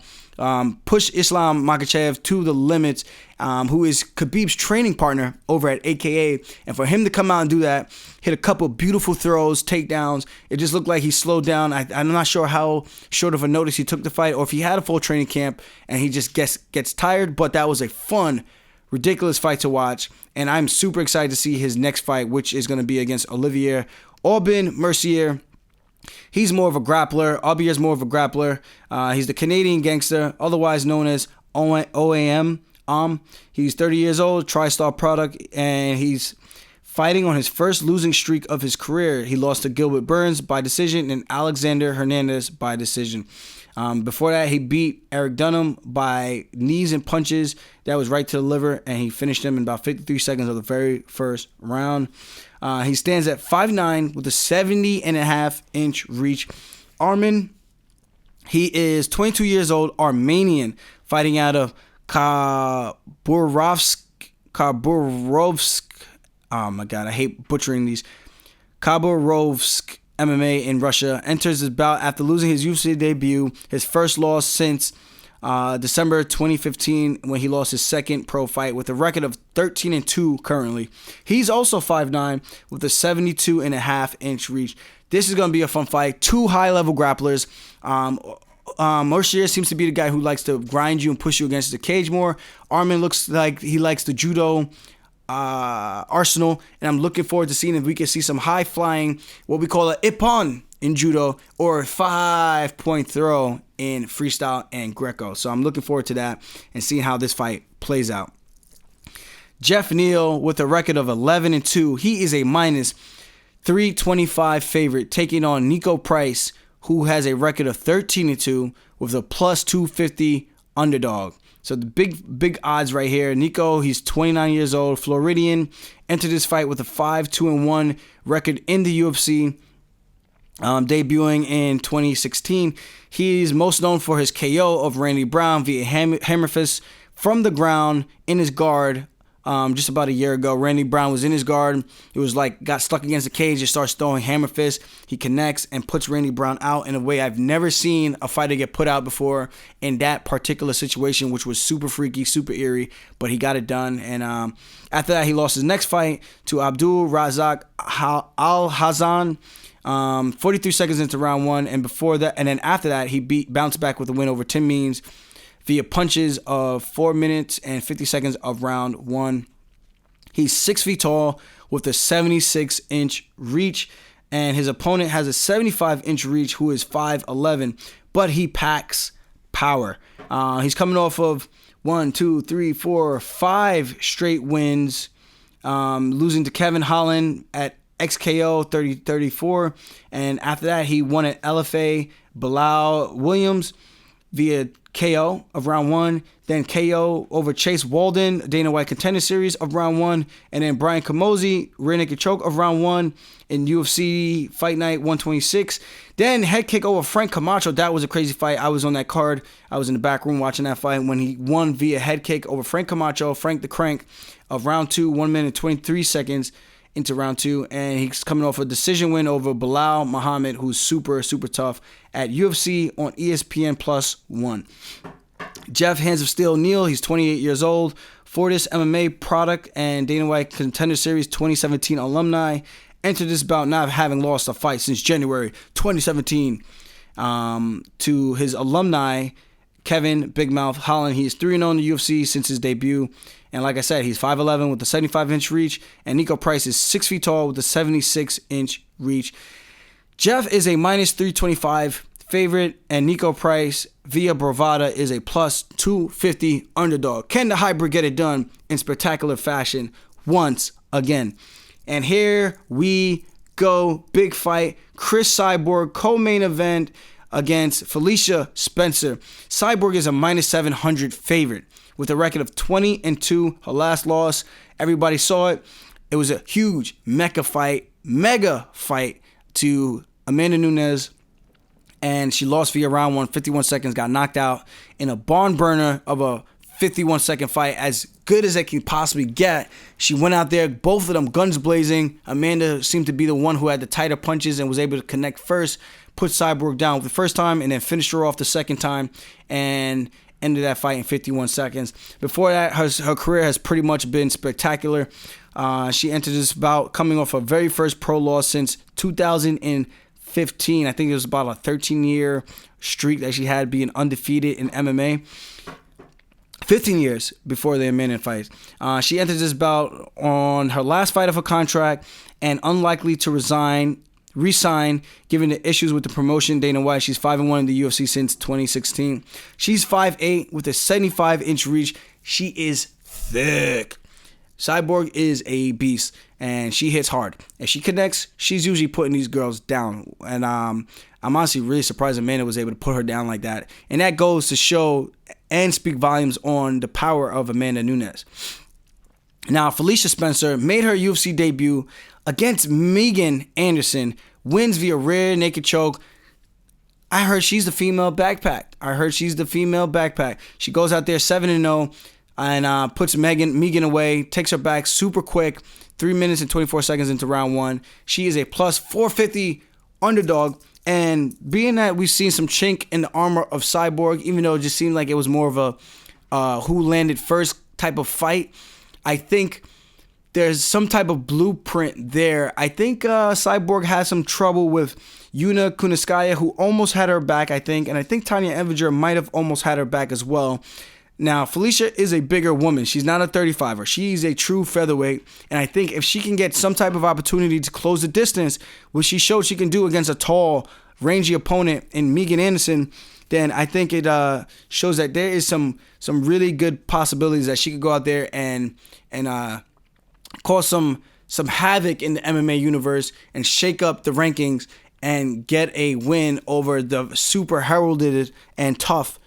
Pushed Islam Makhachev to the limits, who is Khabib's training partner over at AKA. And for him to come out and do that, hit a couple beautiful throws, takedowns, it just looked like he slowed down. I'm not sure how short of a notice he took the fight, or if he had a full training camp and he just gets tired. But that was a fun, ridiculous fight to watch, and I'm super excited to see his next fight, which is going to be against Olivier Aubin Mercier. He's more of a grappler. Aubier's more of a grappler. He's the Canadian gangster, otherwise known as OAM. He's 30 years old, TriStar product, and he's fighting on his first losing streak of his career. He lost to Gilbert Burns by decision and Alexander Hernandez by decision. Before that, he beat Eric Dunham by knees and punches. That was right to the liver, and he finished him in about 53 seconds of the very first round. He stands at 5'9" with a 70.5-inch reach. Arman, he is 22 years old, Armenian, fighting out of Khabarovsk. Oh my God, I hate butchering these. Khabarovsk MMA in Russia. Enters his bout after losing his UFC debut, his first loss since December 2015, when he lost his second pro fight, with a record of 13-2 currently. He's also 5'9" with a 72.5-inch reach. This is going to be a fun fight. 2 high-level grapplers. Mercier seems to be the guy who likes to grind you and push you against the cage more. Arman looks like he likes the judo arsenal, and I'm looking forward to seeing if we can see some high-flying, what we call a ippon in judo, or a 5-point throw in freestyle and Greco. So I'm looking forward to that and seeing how this fight plays out. Jeff Neal with a record of 11-2. He is a -325 favorite, taking on Nico Price, who has a record of 13-2 with a +250 underdog. So the big odds right here. Nico, he's 29 years old, Floridian, entered this fight with a 5-2-1 record in the UFC, debuting in 2016. He's most known for his KO of Randy Brown via hammer fist from the ground in his guard. Just about a year ago, Randy Brown was in his guard. It was like got stuck against the cage and starts throwing hammer fists. He connects and puts Randy Brown out in a way I've never seen a fighter get put out before in that particular situation, which was super freaky, super eerie, but he got it done. And after that, he lost his next fight to Abdul Razak Al-Hazan, 43 seconds into round 1. And before that, and then after that, he bounced back with a win over Tim Means via punches of 4 minutes and 50 seconds of round 1. He's 6 feet tall with a 76-inch reach, and his opponent has a 75-inch reach who is 5'11", but he packs power. He's coming off of 5 straight wins, losing to Kevin Holland at XKO 30-34. And after that, he won at LFA Bilal Williams via KO of round 1. Then KO over Chase Walden, Dana White Contender Series of round 1. And then Brian Camozzi, rear naked choke of round 1 in UFC Fight Night 126. Then head kick over Frank Camacho. That was a crazy fight. I was on that card. I was in the back room watching that fight when he won via head kick over Frank Camacho, Frank the Crank, of round 2, 1 minute 23 seconds into round 2. And he's coming off a decision win over Bilal Muhammad, who's super, super tough, at UFC on ESPN Plus 1. Jeff Hands of Steel Neal, he's 28 years old, Fortis MMA product and Dana White Contender Series 2017 alumni. Entered this bout not having lost a fight since January 2017 to his alumni, Kevin Big Mouth Holland. He is 3-0 in the UFC since his debut. And like I said, he's 5'11 with a 75-inch reach. And Nico Price is 6 feet tall with a 76-inch reach. Jeff is a minus 325 favorite. And Nico Price via Bravada is a plus 250 underdog. Can the hybrid get it done in spectacular fashion once again? And here we go. Big fight. Chris Cyborg, co-main event against Felicia Spencer. Cyborg is a minus 700 favorite with a record of 20-2. Her last loss, everybody saw it. It was a huge mega fight to Amanda Nunes. And she lost via round 1, 51 seconds, got knocked out in a barn burner of a 51-second fight, as good as it can possibly get. She went out there, both of them guns blazing. Amanda seemed to be the one who had the tighter punches and was able to connect first, put Cyborg down the first time, and then finished her off the second time, and ended that fight in 51 seconds. Before that, her career has pretty much been spectacular. She entered this bout coming off her very first pro loss since 2015. I think it was about a 13-year streak that she had being undefeated in MMA. 15 years before the Amanda fight. She entered this bout on her last fight of her contract and unlikely to resign given the issues with the promotion. Dana White, she's 5-1 in the UFC since 2016. She's 5'8 with a 75-inch reach. She is thick. Cyborg is a beast, and she hits hard. If she connects, she's usually putting these girls down. And I'm honestly really surprised Amanda was able to put her down like that. And that goes to show and speak volumes on the power of Amanda Nunes. Now, Felicia Spencer made her UFC debut against Megan Anderson, wins via rear naked choke. I heard she's the female backpack. She goes out there 7-0 and puts Megan away, takes her back super quick, 3 minutes and 24 seconds into round 1. She is a plus 450 underdog. And being that we've seen some chink in the armor of Cyborg, even though it just seemed like it was more of a who landed first type of fight, I think there's some type of blueprint there. I think Cyborg had some trouble with Yuna Kunitskaya, who almost had her back, I think. And I think Tanya Evinger might have almost had her back as well. Now, Felicia is a bigger woman. She's not a 35er. She's a true featherweight. And I think if she can get some type of opportunity to close the distance, which she showed she can do against a tall, rangy opponent in Megan Anderson, then I think it shows that there is some really good possibilities that she could go out there and cause some havoc in the MMA universe and shake up the rankings and get a win over the super heralded and tough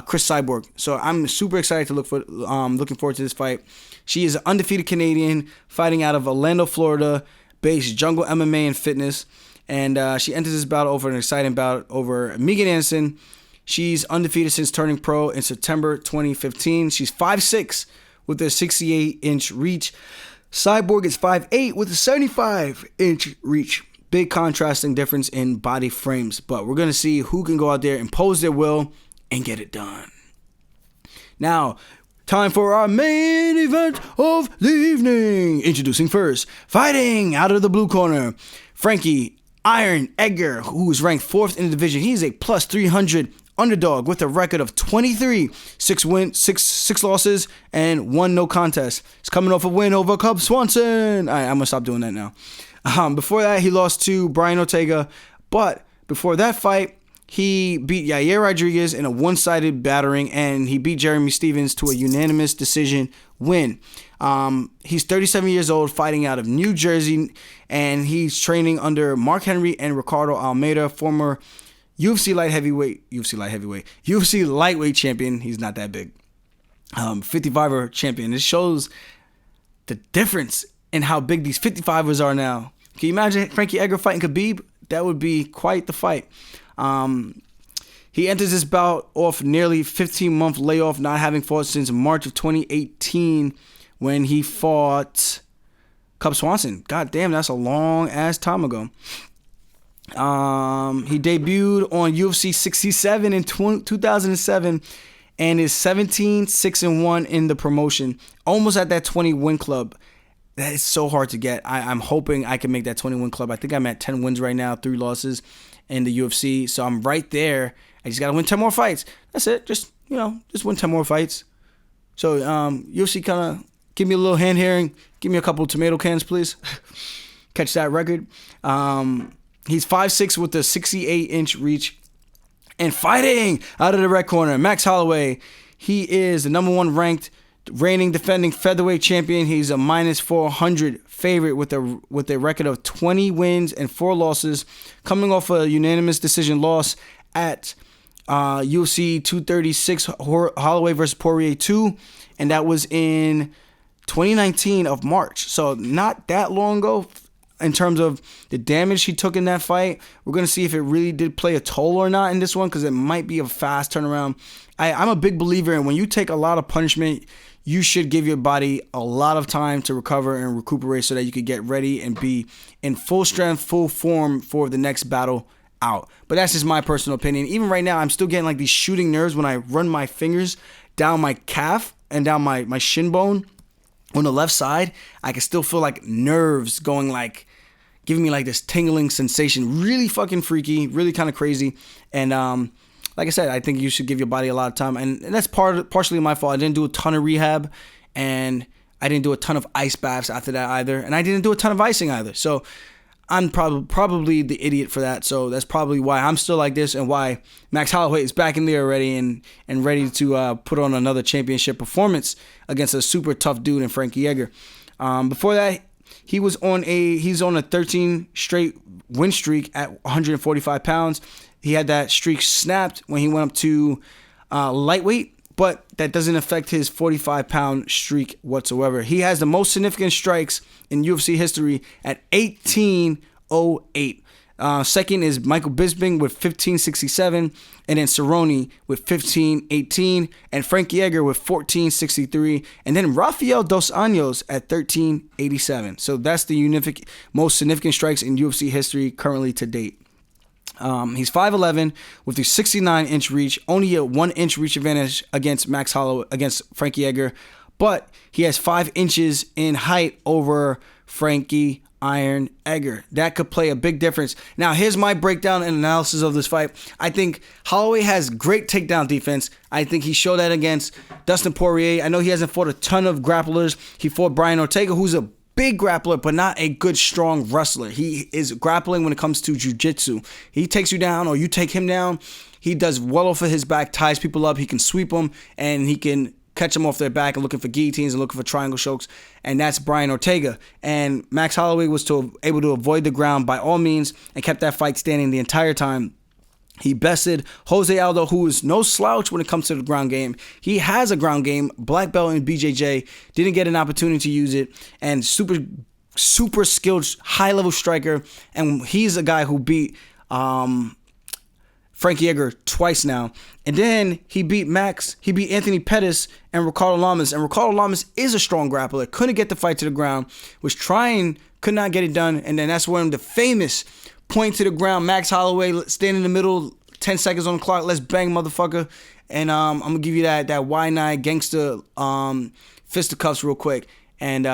Chris Cyborg. So I'm super excited to looking forward to this fight. She is an undefeated Canadian fighting out of Orlando, Florida, based Jungle MMA and Fitness. And she enters this bout over an exciting bout over Megan Anderson. She's undefeated since turning pro in September 2015. She's 5'6 with a 68-inch reach. Cyborg is 5'8 with a 75-inch reach. Big contrasting difference in body frames. But we're going to see who can go out there, impose their will, and get it done. Now, time for our main event of the evening. Introducing first, fighting out of the blue corner, Frankie Iron Edgar, who is ranked 4th in the division. He's a plus 300 underdog with a record of 23, 6 losses, and 1 no contest. He's coming off a win over Cub Swanson. All right, I'm going to stop doing that now. Before that, he lost to Brian Ortega. But before that fight, he beat Yair Rodriguez in a one-sided battering, and he beat Jeremy Stevens to a unanimous decision win. He's 37 years old, fighting out of New Jersey, and he's training under Mark Henry and Ricardo Almeida, former UFC lightweight champion. He's not that big. 55er champion. This shows the difference in how big these 55ers are now. Can you imagine Frankie Edgar fighting Khabib? That would be quite the fight. He enters this bout off nearly 15-month layoff, not having fought since March of 2018 when he fought Cub Swanson. God damn, that's a long-ass time ago. He debuted on UFC 67 in 2007 and is 17-6-1 in the promotion. Almost at that 20-win club. That is so hard to get. I'm hoping I can make that 20-win club. I think I'm at 10 wins right now, 3 losses in the UFC. So I'm right there. I just got to win 10 more fights. That's it. Just win 10 more fights. So UFC kind of give me a little hand here and give me a couple tomato cans, please. Catch that record. He's 5'6" with a 68-inch reach. And fighting out of the red corner, Max Holloway. He is the number 1 ranked reigning defending featherweight champion. He's a -400 favorite with a record of 20 wins and 4 losses, coming off a unanimous decision loss at UFC 236 Holloway versus Poirier 2, and that was in 2019 of March. So not that long ago. In terms of the damage he took in that fight, we're going to see if it really did play a toll or not in this one, because it might be a fast turnaround. I'm a big believer in when you take a lot of punishment, you should give your body a lot of time to recover and recuperate so that you could get ready and be in full strength, full form for the next battle out. But that's just my personal opinion. Even right now, I'm still getting like these shooting nerves when I run my fingers down my calf and down my shin bone on the left side. I can still feel like nerves going, like giving me like this tingling sensation. Really fucking freaky, really kind of crazy. And like I said, I think you should give your body a lot of time. And that's partially my fault. I didn't do a ton of rehab, and I didn't do a ton of ice baths after that either. And I didn't do a ton of icing either. So I'm probably the idiot for that. So that's probably why I'm still like this, and why Max Holloway is back in there already and ready to put on another championship performance against a super tough dude in Frankie Edgar. Before that, he's on a 13 straight win streak at 145 pounds. He had that streak snapped when he went up to lightweight, but that doesn't affect his 45-pound streak whatsoever. He has the most significant strikes in UFC history at 1808. Second is Michael Bisping with 1567, and then Cerrone with 1518, and Frankie Edgar with 1463, and then Rafael Dos Anjos at 1387. So that's the most significant strikes in UFC history currently to date. He's 5'11" with a 69-inch reach, only a 1-inch reach advantage against Frankie Edgar, but he has 5 inches in height over Frankie Iron Edgar. That could play a big difference. Now, here's my breakdown and analysis of this fight. I think Holloway has great takedown defense. I think he showed that against Dustin Poirier. I know he hasn't fought a ton of grapplers. He fought Brian Ortega, who's a big grappler, but not a good, strong wrestler. He is grappling when it comes to jiu-jitsu. He takes you down or you take him down. He does well off of his back, ties people up. He can sweep them, and he can catch them off their back and looking for guillotines and looking for triangle chokes. And that's Brian Ortega. And Max Holloway was able to avoid the ground by all means and kept that fight standing the entire time. He bested Jose Aldo, who is no slouch when it comes to the ground game. He has a ground game, black belt in BJJ, didn't get an opportunity to use it, and super skilled, high-level striker. And he's a guy who beat Frankie Edgar twice now. And then he beat Anthony Pettis and Ricardo Lamas. And Ricardo Lamas is a strong grappler, couldn't get the fight to the ground, could not get it done. And then that's when the famous point to the ground, Max Holloway stand in the middle, 10 seconds on the clock, let's bang, motherfucker. And I'm going to give you that Y9 gangster fisticuffs real quick. And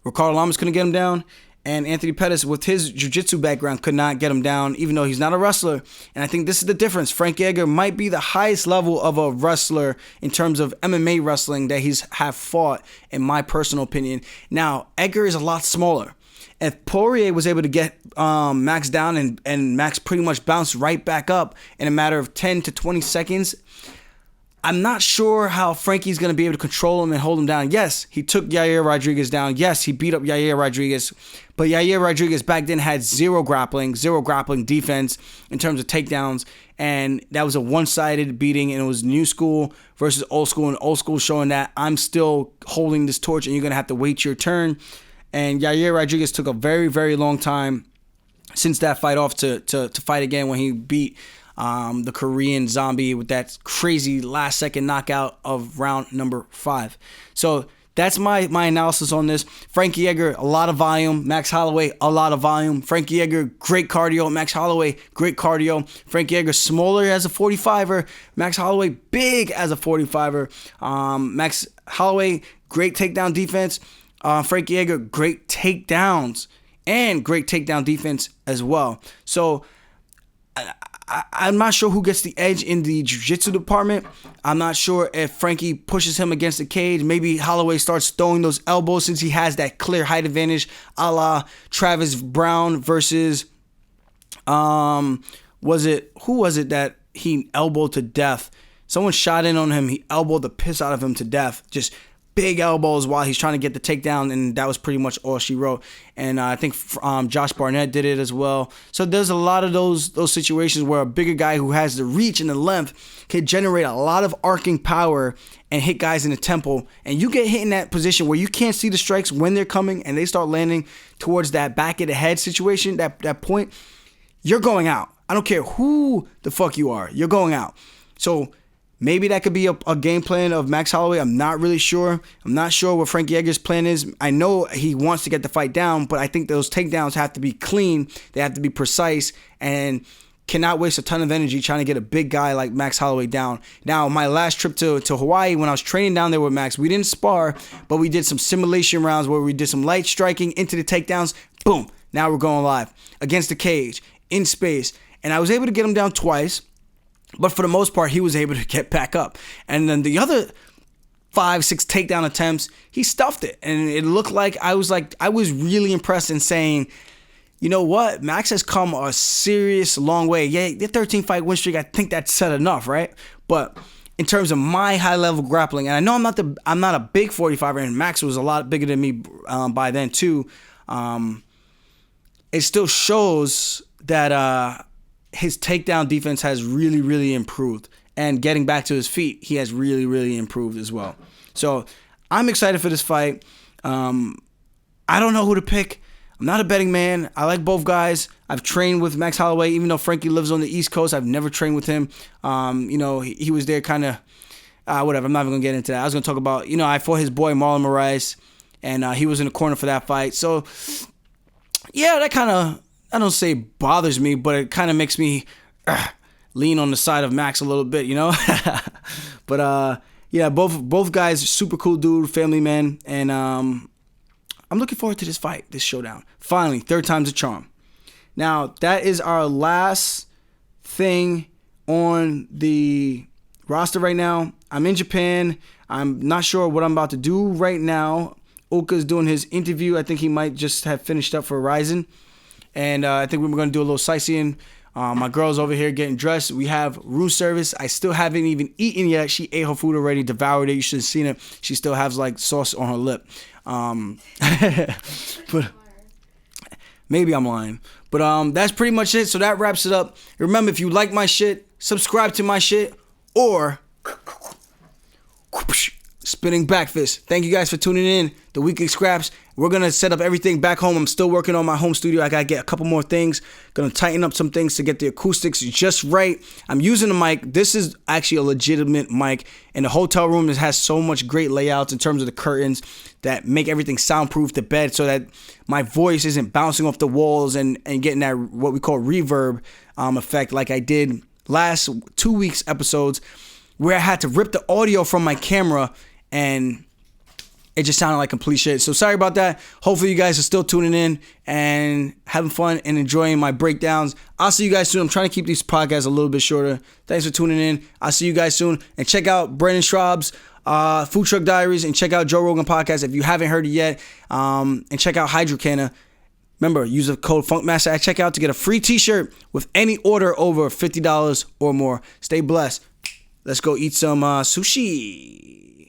Ricardo Lamas couldn't get him down. And Anthony Pettis, with his jiu-jitsu background, could not get him down, even though he's not a wrestler. And I think this is the difference. Frankie Edgar might be the highest level of a wrestler in terms of MMA wrestling that he's have fought, in my personal opinion. Now, Edgar is a lot smaller. If Poirier was able to get Max down and Max pretty much bounced right back up in a matter of 10 to 20 seconds, I'm not sure how Frankie's going to be able to control him and hold him down. Yes, he took Yair Rodriguez down. Yes, he beat up Yair Rodriguez. But Yair Rodriguez back then had zero grappling defense in terms of takedowns. And that was a one-sided beating, and it was new school versus old school. And old school showing that I'm still holding this torch and you're going to have to wait your turn. And Yair Rodriguez took a very, very long time since that fight off to fight again when he beat the Korean Zombie with that crazy last second knockout of round number 5. So that's my analysis on this. Frankie Edgar, a lot of volume. Max Holloway, a lot of volume. Frankie Edgar, great cardio. Max Holloway, great cardio. Frankie Edgar, smaller as a 45er. Max Holloway, big as a 45er. Max Holloway, great takedown defense. Frankie Edgar, great takedowns and great takedown defense as well. So I'm not sure who gets the edge in the jiu-jitsu department. I'm not sure if Frankie pushes him against the cage. Maybe Holloway starts throwing those elbows since he has that clear height advantage, a la Travis Brown versus, who was it that he elbowed to death? Someone shot in on him. He elbowed the piss out of him to death. Just big elbows while he's trying to get the takedown, and that was pretty much all she wrote. And I think Josh Barnett did it as well. So there's a lot of those situations where a bigger guy who has the reach and the length can generate a lot of arcing power and hit guys in the temple. And you get hit in that position where you can't see the strikes when they're coming and they start landing towards that back of the head situation, that point, you're going out. I don't care who the fuck you are. You're going out. So maybe that could be a game plan of Max Holloway. I'm not really sure. I'm not sure what Frankie Edgar's plan is. I know he wants to get the fight down, but I think those takedowns have to be clean. They have to be precise and cannot waste a ton of energy trying to get a big guy like Max Holloway down. Now, my last trip to Hawaii, when I was training down there with Max, we didn't spar, but we did some simulation rounds where we did some light striking into the takedowns. Boom. Now we're going live against the cage, in space. And I was able to get him down twice. But for the most part, he was able to get back up. And then the other 5-6 takedown attempts, he stuffed it. And it looked like I was really impressed in saying, you know what? Max has come a serious long way. Yeah, the 13-fight win streak, I think that's said enough, right? But in terms of my high-level grappling, and I know I'm not a big 45er, and Max was a lot bigger than me by then too. It still shows that his takedown defense has really, really improved. And getting back to his feet, he has really, really improved as well. So I'm excited for this fight. I don't know who to pick. I'm not a betting man. I like both guys. I've trained with Max Holloway, even though Frankie lives on the East Coast. I've never trained with him. He was there kind of, whatever. I'm not even going to get into that. I was going to talk about, I fought his boy Marlon Moraes, and he was in the corner for that fight. So, yeah, that kind of, I don't say bothers me, but it kind of makes me lean on the side of Max a little bit, But yeah, both guys, super cool dude, family man, and I'm looking forward to this fight, this showdown. Finally, third time's a charm. Now, that is our last thing on the roster right now. I'm in Japan. I'm not sure what I'm about to do right now. Oka's doing his interview. I think he might just have finished up for Ryzen. And I think we're going to do a little sightseeing. My girl's over here getting dressed. We have room service. I still haven't even eaten yet. She ate her food already, devoured it. You should have seen it. She still has like sauce on her lip. But maybe I'm lying. But that's pretty much it. So that wraps it up. Remember, if you like my shit, subscribe to my shit, or spinning back fist. Thank you guys for tuning in. The Weekly Scraps. We're going to set up everything back home. I'm still working on my home studio. I got to get a couple more things. Going to tighten up some things to get the acoustics just right. I'm using a mic. This is actually a legitimate mic. And the hotel room has so much great layouts in terms of the curtains that make everything soundproof to bed so that my voice isn't bouncing off the walls and getting that what we call reverb effect like I did last 2 weeks episodes where I had to rip the audio from my camera and it just sounded like complete shit. So sorry about that. Hopefully you guys are still tuning in and having fun and enjoying my breakdowns. I'll see you guys soon. I'm trying to keep these podcasts a little bit shorter. Thanks for tuning in. I'll see you guys soon. And check out Brandon Schraub's Food Truck Diaries and check out Joe Rogan Podcast if you haven't heard it yet. And check out Hydrocanna. Remember, use the code FunkMaster at checkout to get a free t-shirt with any order over $50 or more. Stay blessed. Let's go eat some sushi.